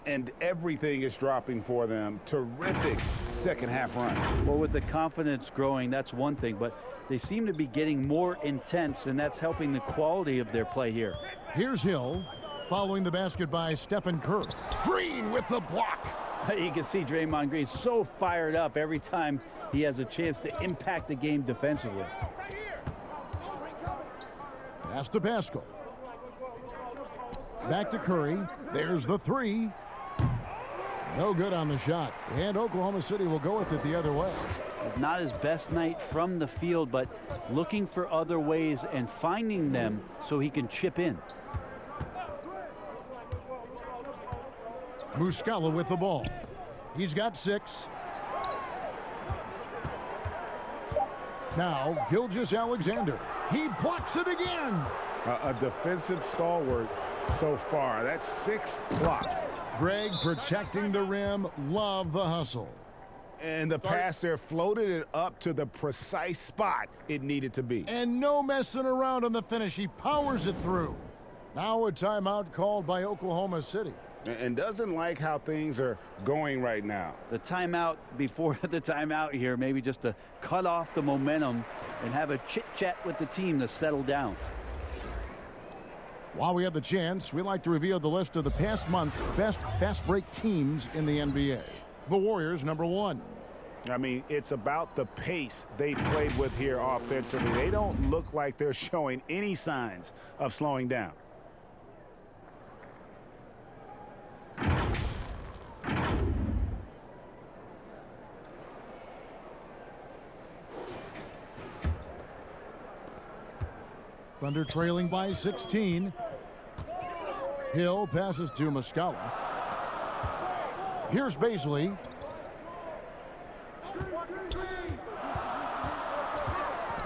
And everything is dropping for them. Terrific second half run. Well, with the confidence growing, that's one thing, but they seem to be getting more intense, and that's helping the quality of their play here. Here's Hill, following the basket by Stephen Curry. Green with the block. You can see Draymond Green so fired up every time he has a chance to impact the game defensively. Pass to Paschal. Back to Curry. There's the three. No good on the shot. And Oklahoma City will go with it the other way. It's not his best night from the field, but looking for other ways and finding them so he can chip in. Muscala with the ball. He's got 6. Now Gilgeous-Alexander. He blocks it again. A defensive stalwart so far. That's 6 blocks. Greg protecting the rim. Love the hustle. And the pass there floated it up to the precise spot it needed to be. And no messing around on the finish. He powers it through. Now a timeout called by Oklahoma City. And doesn't like how things are going right now. The timeout before the timeout here, maybe just to cut off the momentum and have a chit-chat with the team to settle down. While we have the chance, we like to reveal the list of the past month's best fast break teams in the NBA. The Warriors, number 1. I mean, it's about the pace they played with here offensively. They don't look like they're showing any signs of slowing down. Thunder trailing by 16. Hill passes to Muscala. Here's Baisley.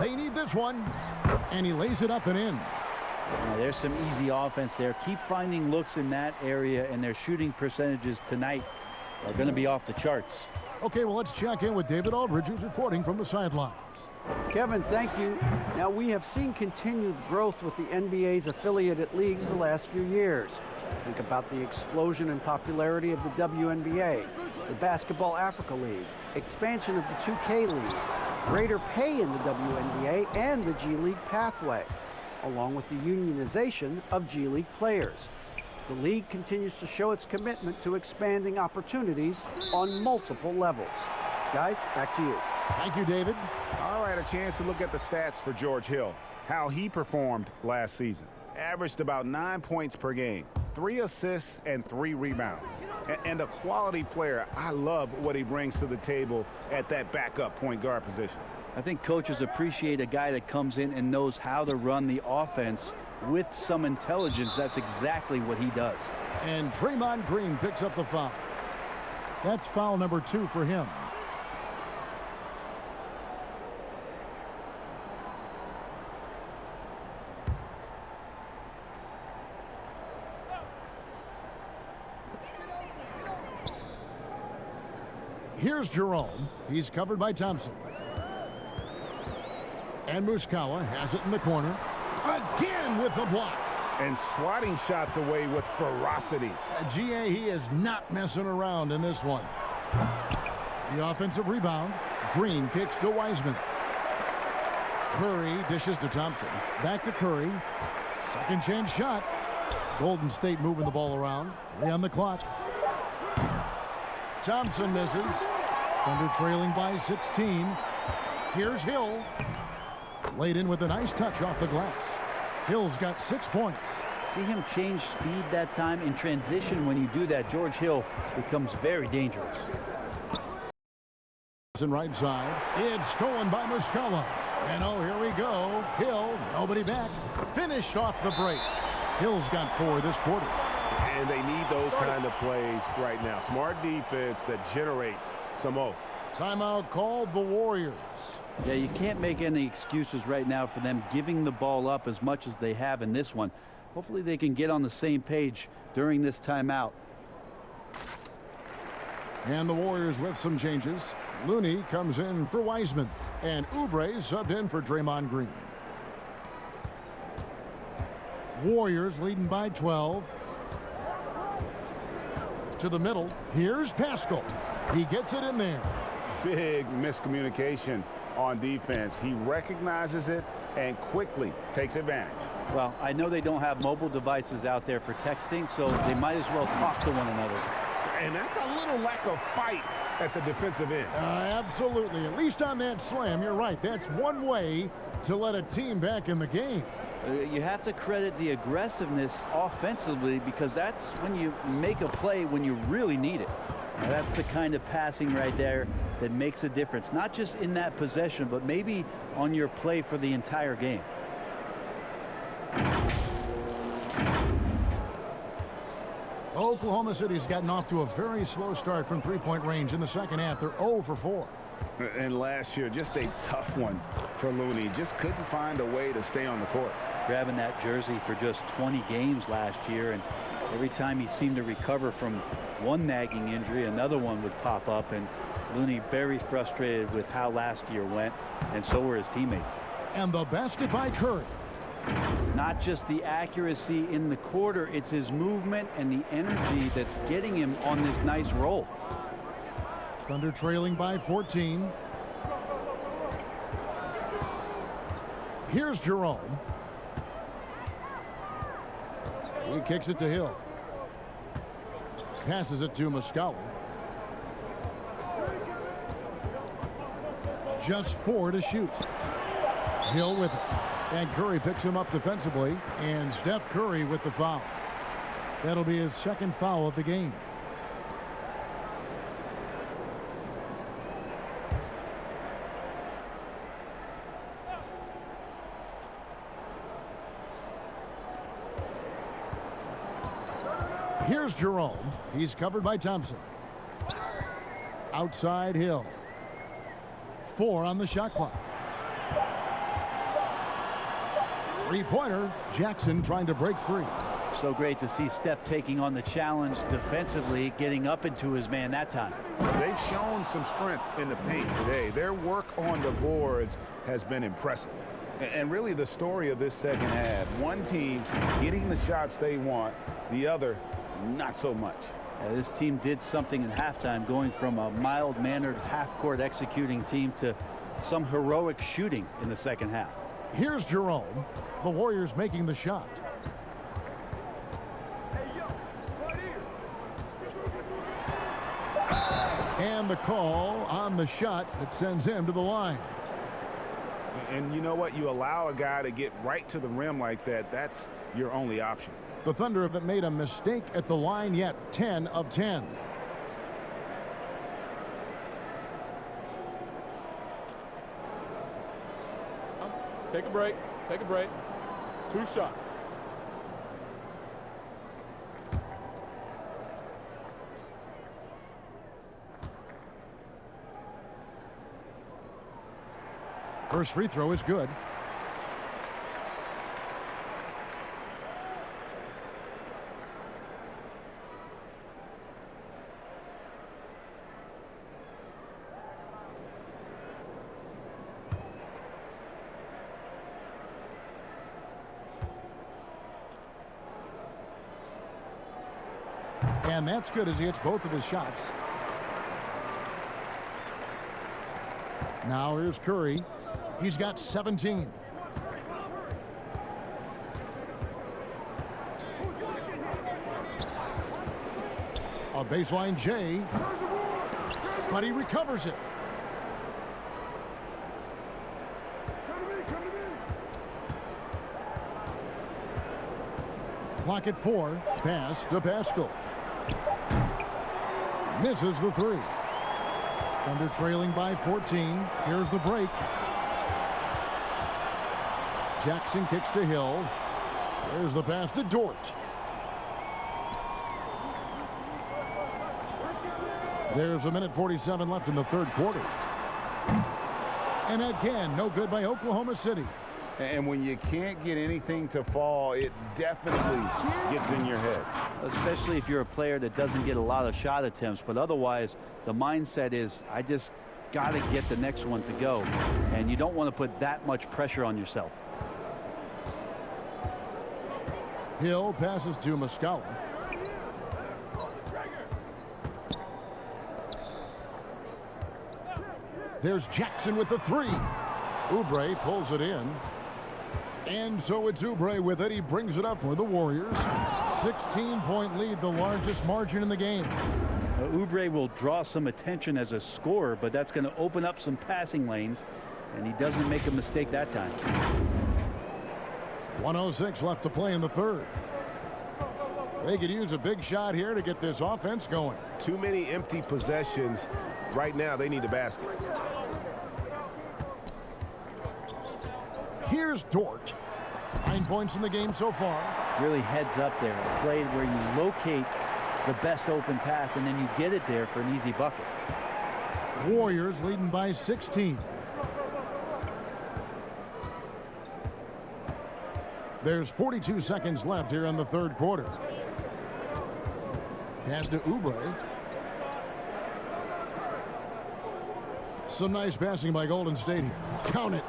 They need this one, and he lays it up and in. Now, there's some easy offense there. Keep finding looks in that area, and their shooting percentages tonight are going to be off the charts. Okay, well, let's check in with David Aldridge, who's reporting from the sidelines. Kevin, thank you. Now, we have seen continued growth with the NBA's affiliated leagues the last few years. Think about the explosion in popularity of the WNBA, the Basketball Africa League, expansion of the 2K League, greater pay in the WNBA and the G League pathway, along with the unionization of G League players. The league continues to show its commitment to expanding opportunities on multiple levels. Guys, back to you. Thank you, David. All right, a chance to look at the stats for George Hill, how he performed last season. Averaged about 9 points per game, 3 assists and 3 rebounds. And a quality player. I love what he brings to the table at that backup point guard position. I think coaches appreciate a guy that comes in and knows how to run the offense with some intelligence. That's exactly what he does. And Draymond Green picks up the foul. That's foul number 2 for him. Here's Jerome. He's covered by Thompson. And Muscala has it in the corner. Again with the block. And swatting shots away with ferocity. GA, he is not messing around in this one. The offensive rebound. Green kicks to Wiseman. Curry dishes to Thompson. Back to Curry. Second chance shot. Golden State moving the ball around. 3 on the clock. Thompson misses. Thunder trailing by 16. Here's Hill. Laid in with a nice touch off the glass. Hill's got 6 points. See him change speed that time in transition. When you do that, George Hill becomes very dangerous. Right side. It's stolen by Muscala. And oh, here we go. Hill, nobody back. Finished off the break. Hill's got 4 this quarter. And they need those kind of plays right now. Smart defense that generates some more. Timeout called the Warriors. Yeah, you can't make any excuses right now for them giving the ball up as much as they have in this one. Hopefully they can get on the same page during this timeout. And the Warriors with some changes. Looney comes in for Wiseman. And Oubre subbed in for Draymond Green. Warriors leading by 12. To the middle. Here's Pascal. He gets it in there. Big miscommunication on defense. He recognizes it and quickly takes advantage. Well, I know they don't have mobile devices out there for texting, so they might as well talk to one another. And that's a little lack of fight at the defensive end. Absolutely. At least on that slam, you're right. That's one way to let a team back in the game. You have to credit the aggressiveness offensively, because that's when you make a play when you really need it. Now, that's the kind of passing right there that makes a difference, not just in that possession, but maybe on your play for the entire game. Oklahoma City's gotten off to a very slow start from three-point range in the second half. They're 0 for 4. And last year, just a tough one for Looney. Just couldn't find a way to stay on the court. Grabbing that jersey for just 20 games last year, and every time he seemed to recover from one nagging injury, another one would pop up, and Looney very frustrated with how last year went, and so were his teammates. And the basket by Curry. Not just the accuracy in the quarter, it's his movement and the energy that's getting him on this nice roll. Thunder trailing by 14. Here's Jerome. He kicks it to Hill. Passes it to Muscala. Just 4 to shoot. Hill with it. And Curry picks him up defensively. And Steph Curry with the foul. That'll be his second foul of the game. Here's Jerome. He's covered by Thompson. Outside Hill. 4 on the shot clock. Three-pointer. Jackson trying to break free. So great to see Steph taking on the challenge defensively, getting up into his man that time. They've shown some strength in the paint today. Their work on the boards has been impressive. And really the story of this second half, one team getting the shots they want, the other not so much. This team did something in halftime, going from a mild-mannered half-court executing team to some heroic shooting in the second half. Here's Jerome. The Warriors making the shot. And the call on the shot that sends him to the line. And you know what? You allow a guy to get right to the rim like that. That's your only option. The Thunder haven't made a mistake at the line yet. 10 of 10. Take a break. Take a break. 2 shots. First free throw is good. And that's good as he hits both of his shots. Now here's Curry. He's got 17. A baseline J, but he recovers it. Clock at 4. Pass to Pascal. Misses the 3. Thunder trailing by 14. Here's the break. Jackson kicks to Hill. There's the pass to Dort. There's a minute 47 left in the third quarter. And again, no good by Oklahoma City. And when you can't get anything to fall, it definitely gets in your head. Especially if you're a player that doesn't get a lot of shot attempts. But otherwise, the mindset is, I just got to get the next one to go. And you don't want to put that much pressure on yourself. Hill passes to Muscala. There's Jackson with the 3. Oubre pulls it in. And so it's Oubre with it. He brings it up for the Warriors. 16-point lead, the largest margin in the game. Oubre will draw some attention as a scorer, but that's going to open up some passing lanes, and he doesn't make a mistake that time. 1:06 left to play in the third. They could use a big shot here to get this offense going. Too many empty possessions. Right now, they need a basket. Here's Dort. 9 points in the game so far. Really heads up there. A play where you locate the best open pass and then you get it there for an easy bucket. Warriors leading by 16. There's 42 seconds left here in the third quarter. Pass to Oubre. Some nice passing by Golden State here. Count it.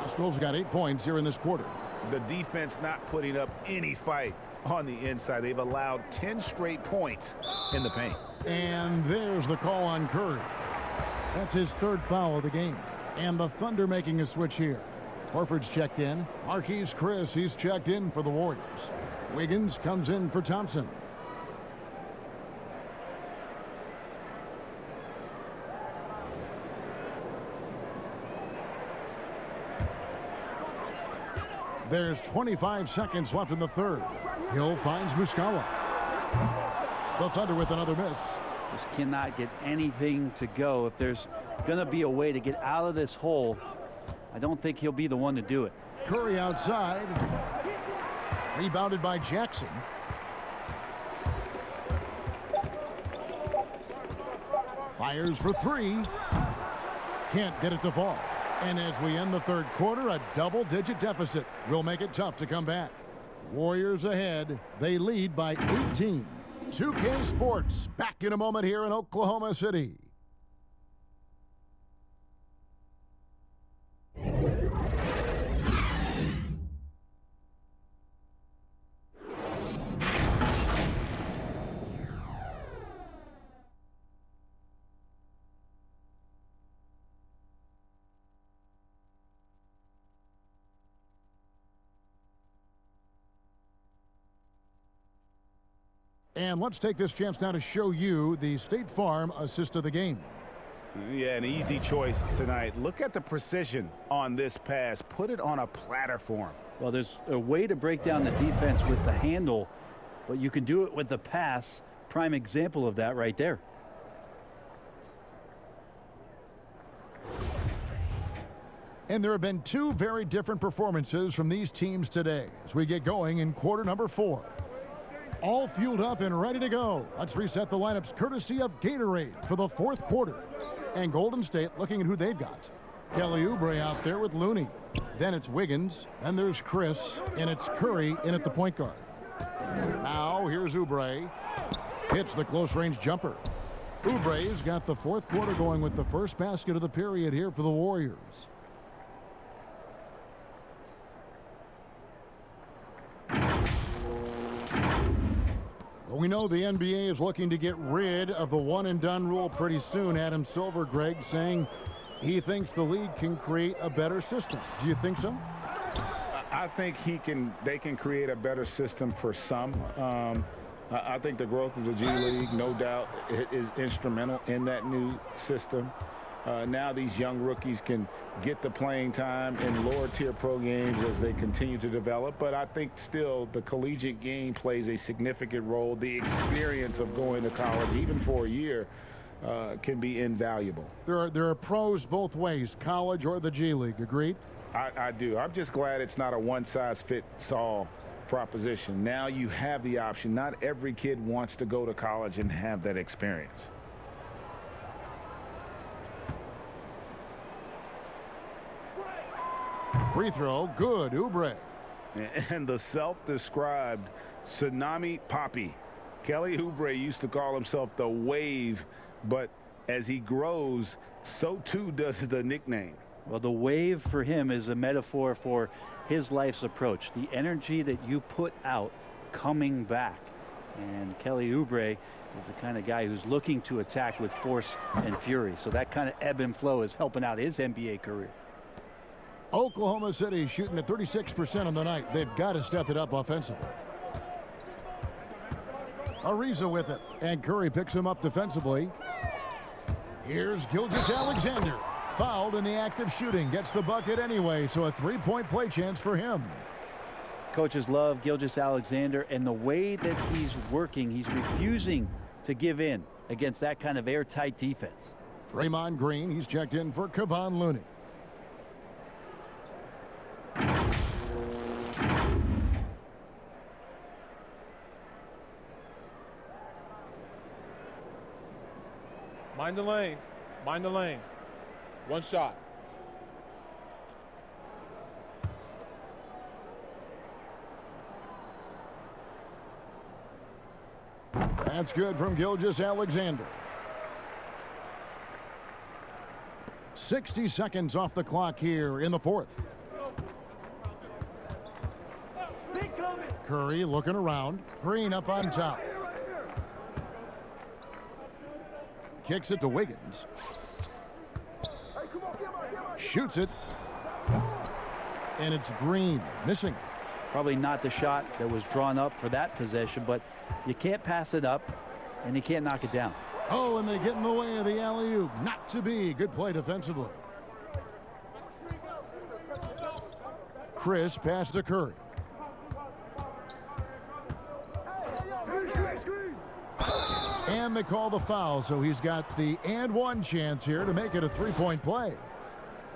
Pascal's got 8 points here in this quarter. The defense not putting up any fight on the inside. They've allowed 10 straight points in the paint. And there's the call on Curry. That's his third foul of the game. And the Thunder making a switch here. Horford's checked in. Marquise Chris, he's checked in for the Warriors. Wiggins comes in for Thompson. There's 25 seconds left in the third. Hill finds Muscala. The Thunder with another miss. Just cannot get anything to go. If there's going to be a way to get out of this hole, I don't think he'll be the one to do it. Curry outside. Rebounded by Jackson. Fires for three. Can't get it to fall. And as we end the third quarter, a double-digit deficit will make it tough to come back. Warriors ahead. They lead by 18. 2K Sports back in a moment here in Oklahoma City. And let's take this chance now to show you the State Farm assist of the game. Yeah, an easy choice tonight. Look at the precision on this pass. Put it on a platter for him. Well, there's a way to break down the defense with the handle, but you can do it with the pass. Prime example of that right there. And there have been two very different performances from these teams today as we get going in quarter number 4. All fueled up and ready to go. Let's reset the lineups courtesy of Gatorade for the fourth quarter. And Golden State looking at who they've got. Kelly Oubre out there with Looney. Then it's Wiggins. Then there's Chris. And it's Curry in at the point guard. Now here's Oubre. Hits the close range jumper. Oubre's got the fourth quarter going with the first basket of the period here for the Warriors. We know the NBA is looking to get rid of the one-and-done rule pretty soon. Adam Silver, Greg, saying he thinks the league can create a better system. Do you think so? I think they can create a better system for some. I think the growth of the G League, no doubt, is instrumental in that new system. Now these young rookies can get the playing time in lower-tier pro games as they continue to develop. But I think still the collegiate game plays a significant role. The experience of going to college, even for a year, can be invaluable. There are pros both ways, college or the G League. Agreed? I do. I'm just glad it's not a one-size-fits-all proposition. Now you have the option. Not every kid wants to go to college and have that experience. Free throw, good, Oubre. And the self-described Tsunami Poppy. Kelly Oubre used to call himself the Wave, but as he grows, so too does the nickname. Well, the wave for him is a metaphor for his life's approach. The energy that you put out coming back. And Kelly Oubre is the kind of guy who's looking to attack with force and fury. So that kind of ebb and flow is helping out his NBA career. Oklahoma City shooting at 36% on the night. They've got to step it up offensively. Ariza with it, and Curry picks him up defensively. Here's Gilgeous-Alexander. Fouled in the act of shooting. Gets the bucket anyway, so a three-point play chance for him. Coaches love Gilgeous-Alexander, and the way that he's working, he's refusing to give in against that kind of airtight defense. Draymond Green, he's checked in for Kevon Looney. Mind the lanes. Mind the lanes. One shot. That's good from Gilgeous-Alexander. 60 seconds off the clock here in the fourth. Curry looking around. Green up on top. Kicks it to Wiggins. Shoots it. And it's Green missing. Probably not the shot that was drawn up for that possession, but you can't pass it up and you can't knock it down. Oh, and they get in the way of the alley-oop. Not to be. Good play defensively. Chris passed to Curry. And they call the foul, so he's got the and one chance here to make it a three-point play.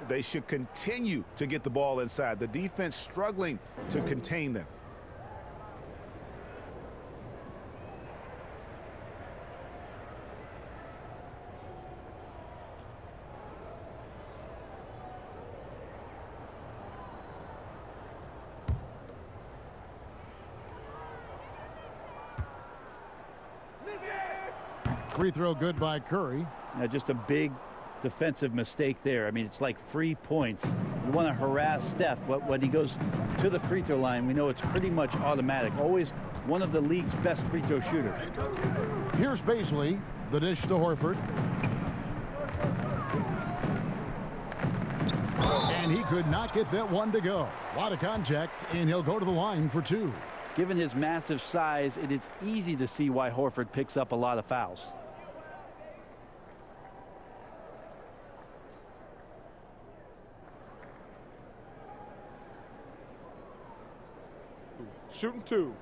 They should continue to get the ball inside. The defense struggling to contain them. Free throw good by Curry. Now just a big defensive mistake there. I mean, it's like free points. You want to harass Steph. When he goes to the free throw line, we know it's pretty much automatic. Always one of the league's best free throw shooters. Here's Baisley. The dish to Horford. And he could not get that one to go. A lot of contact, and he'll go to the line for 2. Given his massive size, it is easy to see why Horford picks up a lot of fouls. Shooting 2.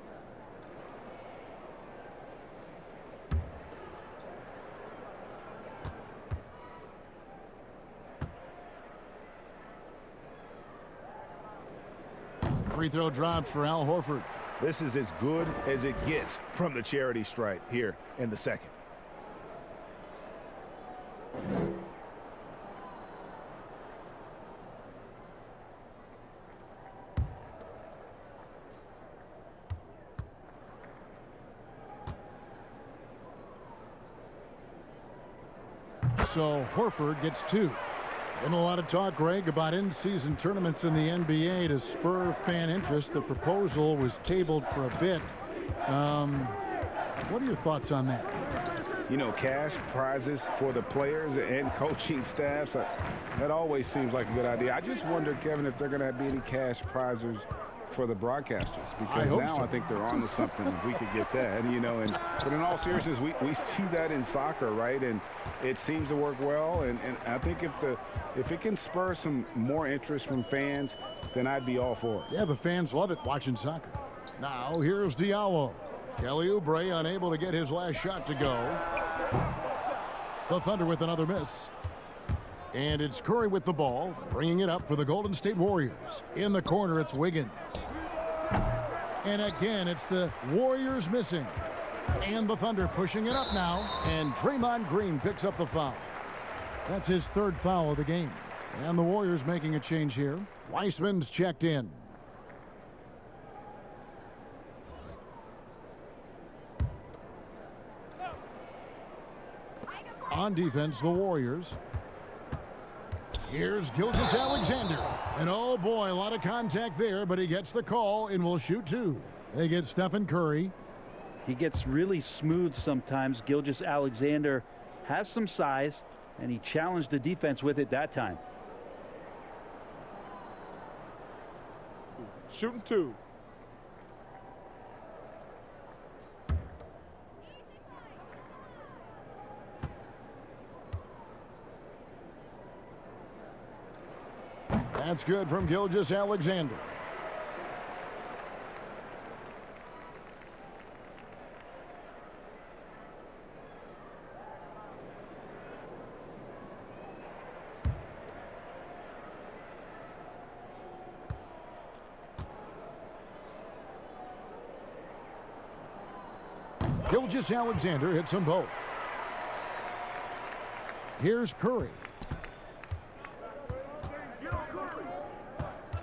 Free throw drops for Al Horford. This is as good as it gets from the charity stripe here in the second. So Horford gets 2. Been a lot of talk, Greg, about in-season tournaments in the NBA to spur fan interest. The proposal was tabled for a bit. What are your thoughts on that? You know, cash prizes for the players and coaching staffs, that always seems like a good idea. I just wonder, Kevin, if they're going to be any cash prizes for the broadcasters, because now I think they're on to something if we could get that, you know. But in all seriousness, we see that in soccer, right? And it seems to work well, and I think if it can spur some more interest from fans, then I'd be all for it. Yeah, the fans love it watching soccer. Now here's Diallo. Kelly Oubre unable to get his last shot to go. The Thunder with another miss. And it's Curry with the ball, bringing it up for the Golden State Warriors. In the corner, it's Wiggins. And again, it's the Warriors missing. And the Thunder pushing it up now. And Draymond Green picks up the foul. That's his 3rd foul of the game. And the Warriors making a change here. Weissman's checked in. On defense, the Warriors. Here's Gilgeous-Alexander. And oh boy, a lot of contact there, but he gets the call and will shoot 2. They get Stephen Curry. He gets really smooth sometimes. Gilgeous-Alexander has some size, and he challenged the defense with it that time. Shooting 2. That's good from Gilgeous-Alexander. Gilgeous-Alexander hits them both. Here's Curry.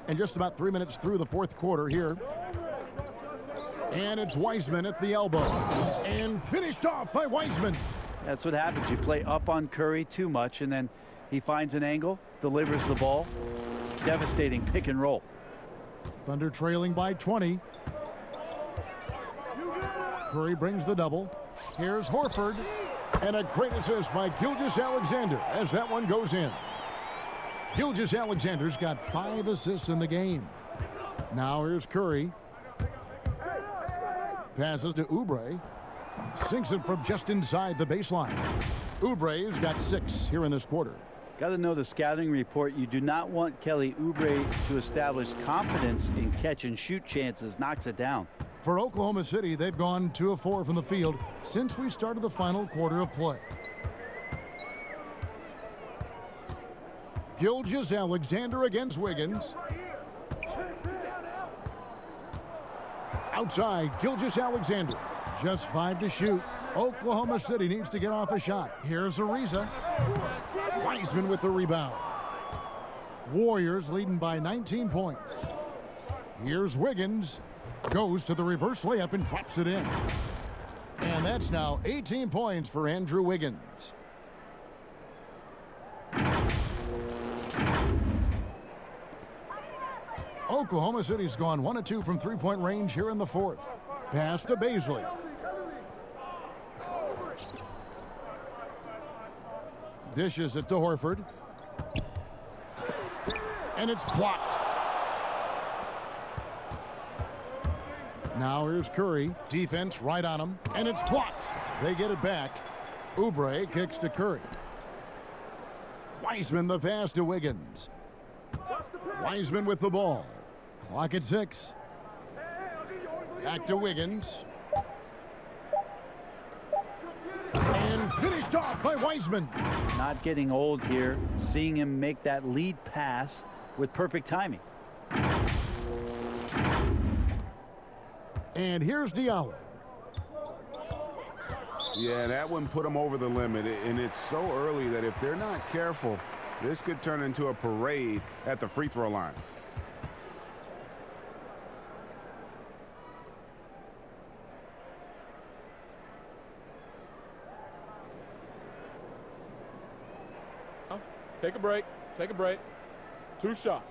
And just about 3 minutes through the 4th quarter here. And it's Wiseman at the elbow. And finished off by Wiseman. That's what happens. You play up on Curry too much, and then he finds an angle, delivers the ball. Devastating pick and roll. Thunder trailing by 20. Curry brings the double. Here's Horford. And a great assist by Gilgeous-Alexander as that one goes in. Gilgeous-Alexander's got 5 assists in the game. Now here's Curry. Passes to Oubre. Sinks it from just inside the baseline. Oubre's got 6 here in this quarter. Got to know the scouting report. You do not want Kelly Oubre to establish confidence in catch and shoot chances. Knocks it down. For Oklahoma City, they've gone 2 of 4 from the field since we started the final quarter of play. Gilgeous-Alexander against Wiggins. Outside, Gilgeous-Alexander. Just 5 to shoot. Oklahoma City needs to get off a shot. Here's Ariza. Wiseman with the rebound. Warriors leading by 19 points. Here's Wiggins. Goes to the reverse layup and drops it in. And that's now 18 points for Andrew Wiggins. Oklahoma City's gone 1 of 2 from three-point range here in the fourth. Pass to Baisley. Dishes it to Horford. And it's blocked. Now here's Curry. Defense right on him. And it's blocked. They get it back. Oubre kicks to Curry. Wiseman the pass to Wiggins. Wiseman with the ball. Clock at 6. Back to Wiggins. And finished off by Wiseman. Not getting old here. Seeing him make that lead pass with perfect timing. And here's Diallo. Yeah, that one put them over the limit, and it's so early that if they're not careful, this could turn into a parade at the free throw line. Take a break. Take a break. 2 shots.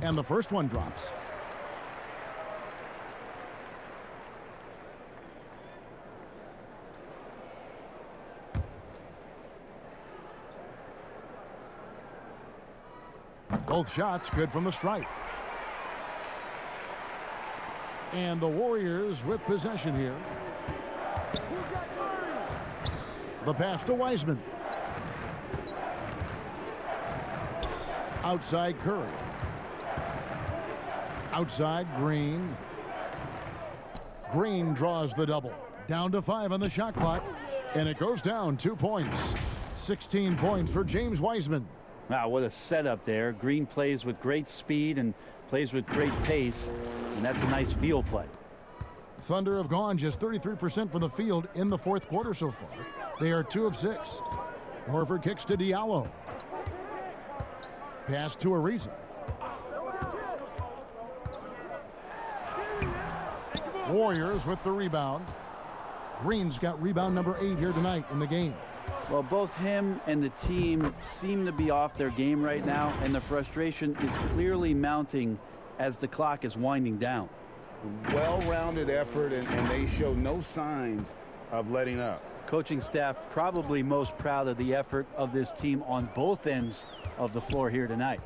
And the first one drops. Both shots good from the stripe. And the Warriors with possession here. The pass to Wiseman. Outside Curry. Outside Green. Green draws the double. Down to 5 on the shot clock. And it goes down 2 points. 16 points for James Wiseman. Wow, what a setup there. Green plays with great speed and plays with great pace. And that's a nice field play. Thunder have gone just 33% from the field in the fourth quarter so far. They are 2 of 6. Horford kicks to Diallo. Pass to Ariza. Warriors with the rebound. Green's got rebound number 8 here tonight in the game. Well, both him and the team seem to be off their game right now, and the frustration is clearly mounting as the clock is winding down. Well-rounded effort, and they show no signs of letting up. Coaching staff probably most proud of the effort of this team on both ends of the floor here tonight.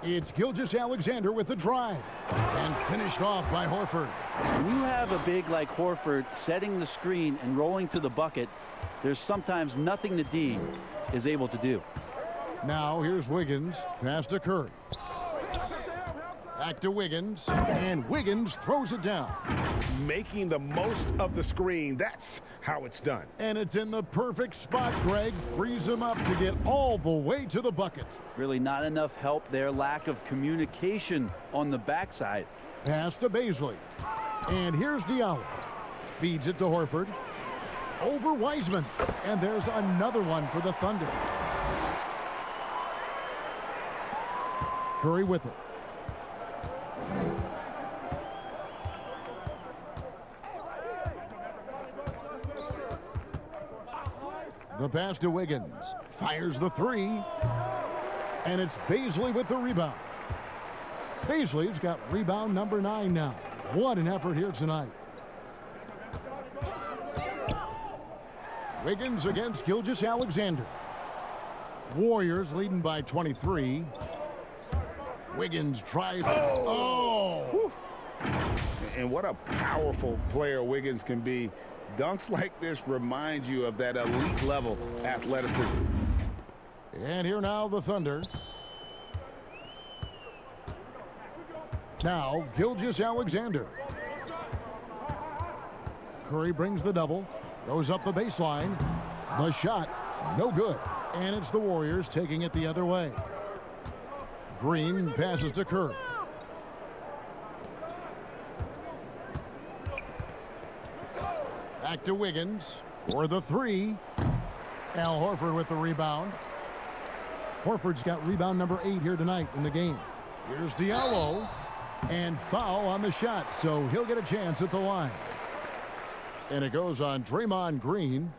It's Gilgeous-Alexander with the drive. And finished off by Horford. When you have a big like Horford setting the screen and rolling to the bucket, there's sometimes nothing the D is able to do. Now here's Wiggins. Pass to Curry. Back to Wiggins. And Wiggins throws it down. Making the most of the screen. That's how it's done. And it's in the perfect spot, Greg. Frees him up to get all the way to the bucket. Really not enough help there. Lack of communication on the backside. Pass to Baisley. And here's Diallo. Feeds it to Horford. Over Wiseman. And there's another one for the Thunder. Curry with it. The pass to Wiggins. Fires the 3. And it's Baisley with the rebound. Baisley's got rebound number 9 now. What an effort here tonight. Wiggins against Gilgeous-Alexander. Warriors leading by 23. Wiggins tries. Oh! And what a powerful player Wiggins can be. Dunks like this remind you of that elite level athleticism. And here now the Thunder. Now Gilgeous-Alexander. Curry brings the double. Goes up the baseline. The shot, no good. And it's the Warriors taking it the other way. Green passes to Curry. Back to Wiggins for the 3. Al Horford with the rebound. Horford's got rebound number 8 here tonight in the game. Here's Diallo. And foul on the shot, so he'll get a chance at the line. And it goes on Draymond Green.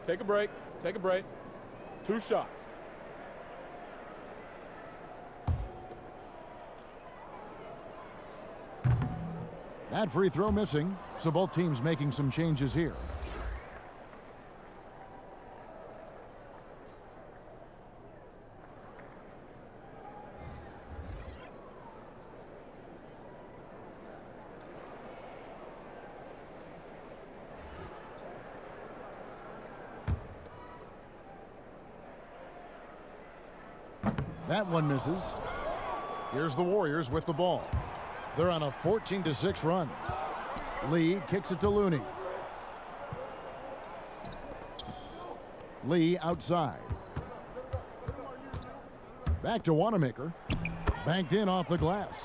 Take a break. Take a break. 2 shots. That free throw missing, so both teams making some changes here. That one misses. Here's the Warriors with the ball. They're on a 14-6 run. Lee kicks it to Looney. Lee outside. Back to Wanamaker. Banked in off the glass.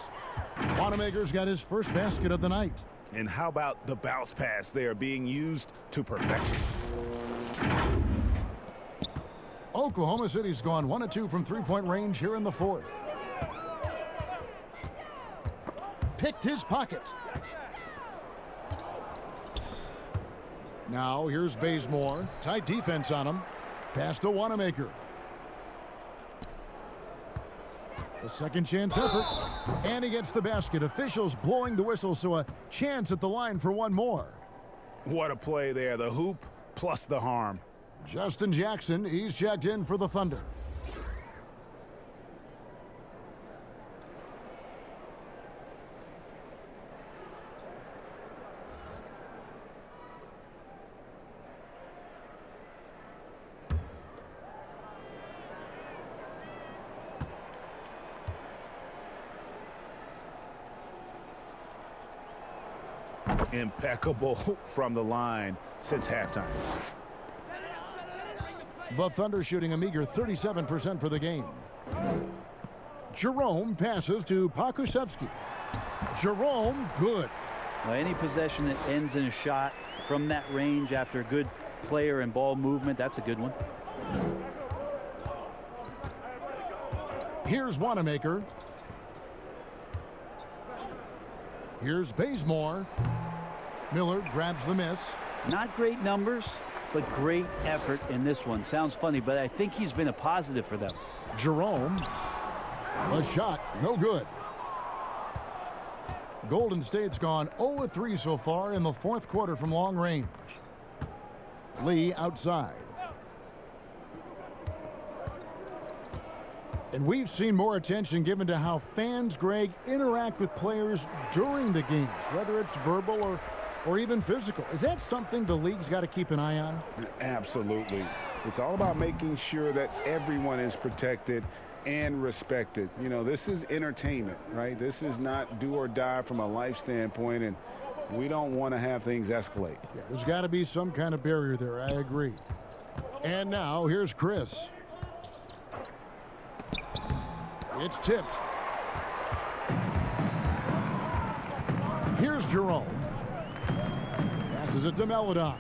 Wanamaker's got his first basket of the night. And how about the bounce pass there being used to perfection? Oklahoma City's gone 1 of 2 from three-point range here in the fourth. Picked his pocket. Now here's Bazemore. Tight defense on him. Pass to Wanamaker. The second chance effort. And he gets the basket. Officials blowing the whistle, so a chance at the line for one more. What a play there. The hoop plus the harm. Justin Jackson, he's checked in for the Thunder. Impeccable from the line since halftime. The Thunder shooting a meager 37% for the game. Jerome passes to Pokusevski. Jerome, good. Well, any possession that ends in a shot from that range after good player and ball movement, that's a good one. Here's Wanamaker. Here's Bazemore. Miller grabs the miss. Not great numbers, but great effort in this one. Sounds funny, but I think he's been a positive for them. Jerome. A shot, no good. Golden State's gone 0-3 so far in the fourth quarter from long range. Lee outside. And we've seen more attention given to how fans, Greg, interact with players during the games, whether it's verbal or even physical. Is that something the league's got to keep an eye on? Absolutely. It's all about making sure that everyone is protected and respected. You know, this is entertainment, right? This is not do or die from a life standpoint, and we don't want to have things escalate. Yeah, there's got to be some kind of barrier there. I agree. And now here's Chris. It's tipped. Here's Jerome. Passes it to Melodon.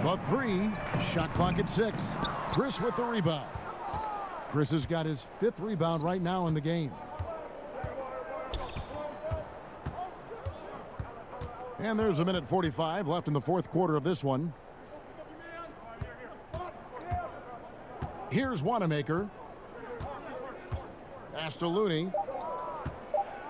The three. Shot clock at 6. Chris with the rebound. Chris has got his 5th rebound right now in the game. And there's a minute 45 left in the fourth quarter of this one. Here's Wanamaker. Pass to Looney.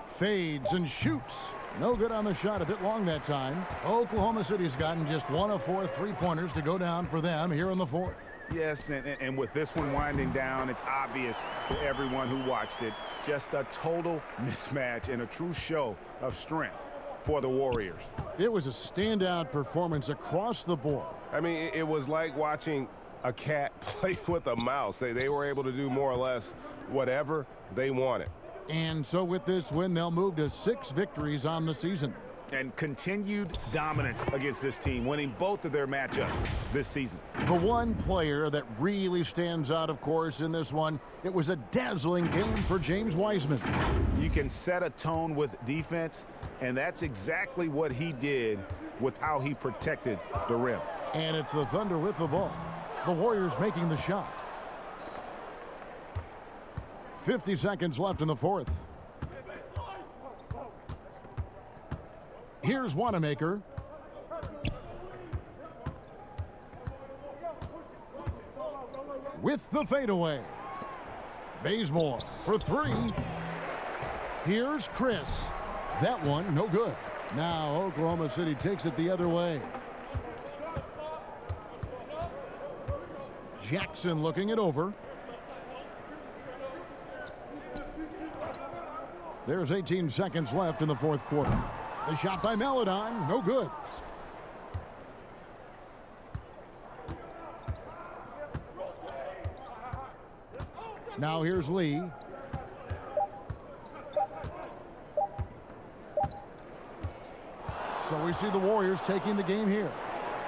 Fades and shoots. No good on the shot. A bit long that time. Oklahoma City's gotten just 1 of 4 three-pointers to go down for them here in the fourth. Yes, and with this one winding down, it's obvious to everyone who watched it. Just a total mismatch and a true show of strength for the Warriors. It was a standout performance across the board. I mean, it was like watching a cat play with a mouse. They were able to do more or less whatever they wanted. And so with this win, they'll move to 6 victories on the season. And continued dominance against this team, winning both of their matchups this season. The one player that really stands out, of course, in this one, it was a dazzling game for James Wiseman. You can set a tone with defense, and that's exactly what he did with how he protected the rim. And it's the Thunder with the ball. The Warriors making the shot. 50 seconds left in the fourth. Here's Wanamaker. With the fadeaway. Bazemore for 3. Here's Chris. That one, no good. Now Oklahoma City takes it the other way. Jackson looking it over. There's 18 seconds left in the fourth quarter. The shot by Maladon, no good. Now here's Lee. So we see the Warriors taking the game here.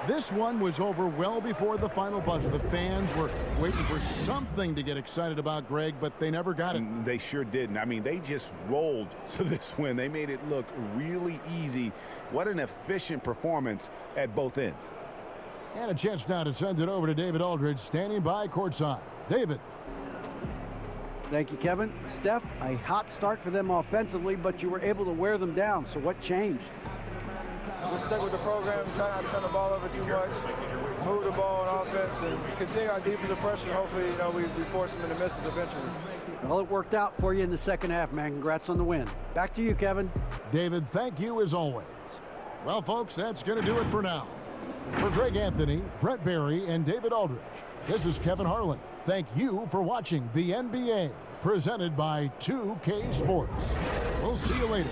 This one was over well before the final buzzer. The fans were waiting for something to get excited about, Greg, but they never got it. They sure didn't. I mean, they just rolled to this win. They made it look really easy. What an efficient performance at both ends. And a chance now to send it over to David Aldridge, standing by courtside. David. Thank you, Kevin. Steph, a hot start for them offensively, but you were able to wear them down. So what changed? Just stick with the program, try not to turn the ball over too much, move the ball on offense, and continue our defensive pressure. Hopefully, we force them into misses eventually. Well, it worked out for you in the second half, man. Congrats on the win. Back to you, Kevin. David, thank you as always. Well, folks, that's going to do it for now. For Greg Anthony, Brett Barry, and David Aldridge, this is Kevin Harlan. Thank you for watching the NBA, presented by 2K Sports. We'll see you later.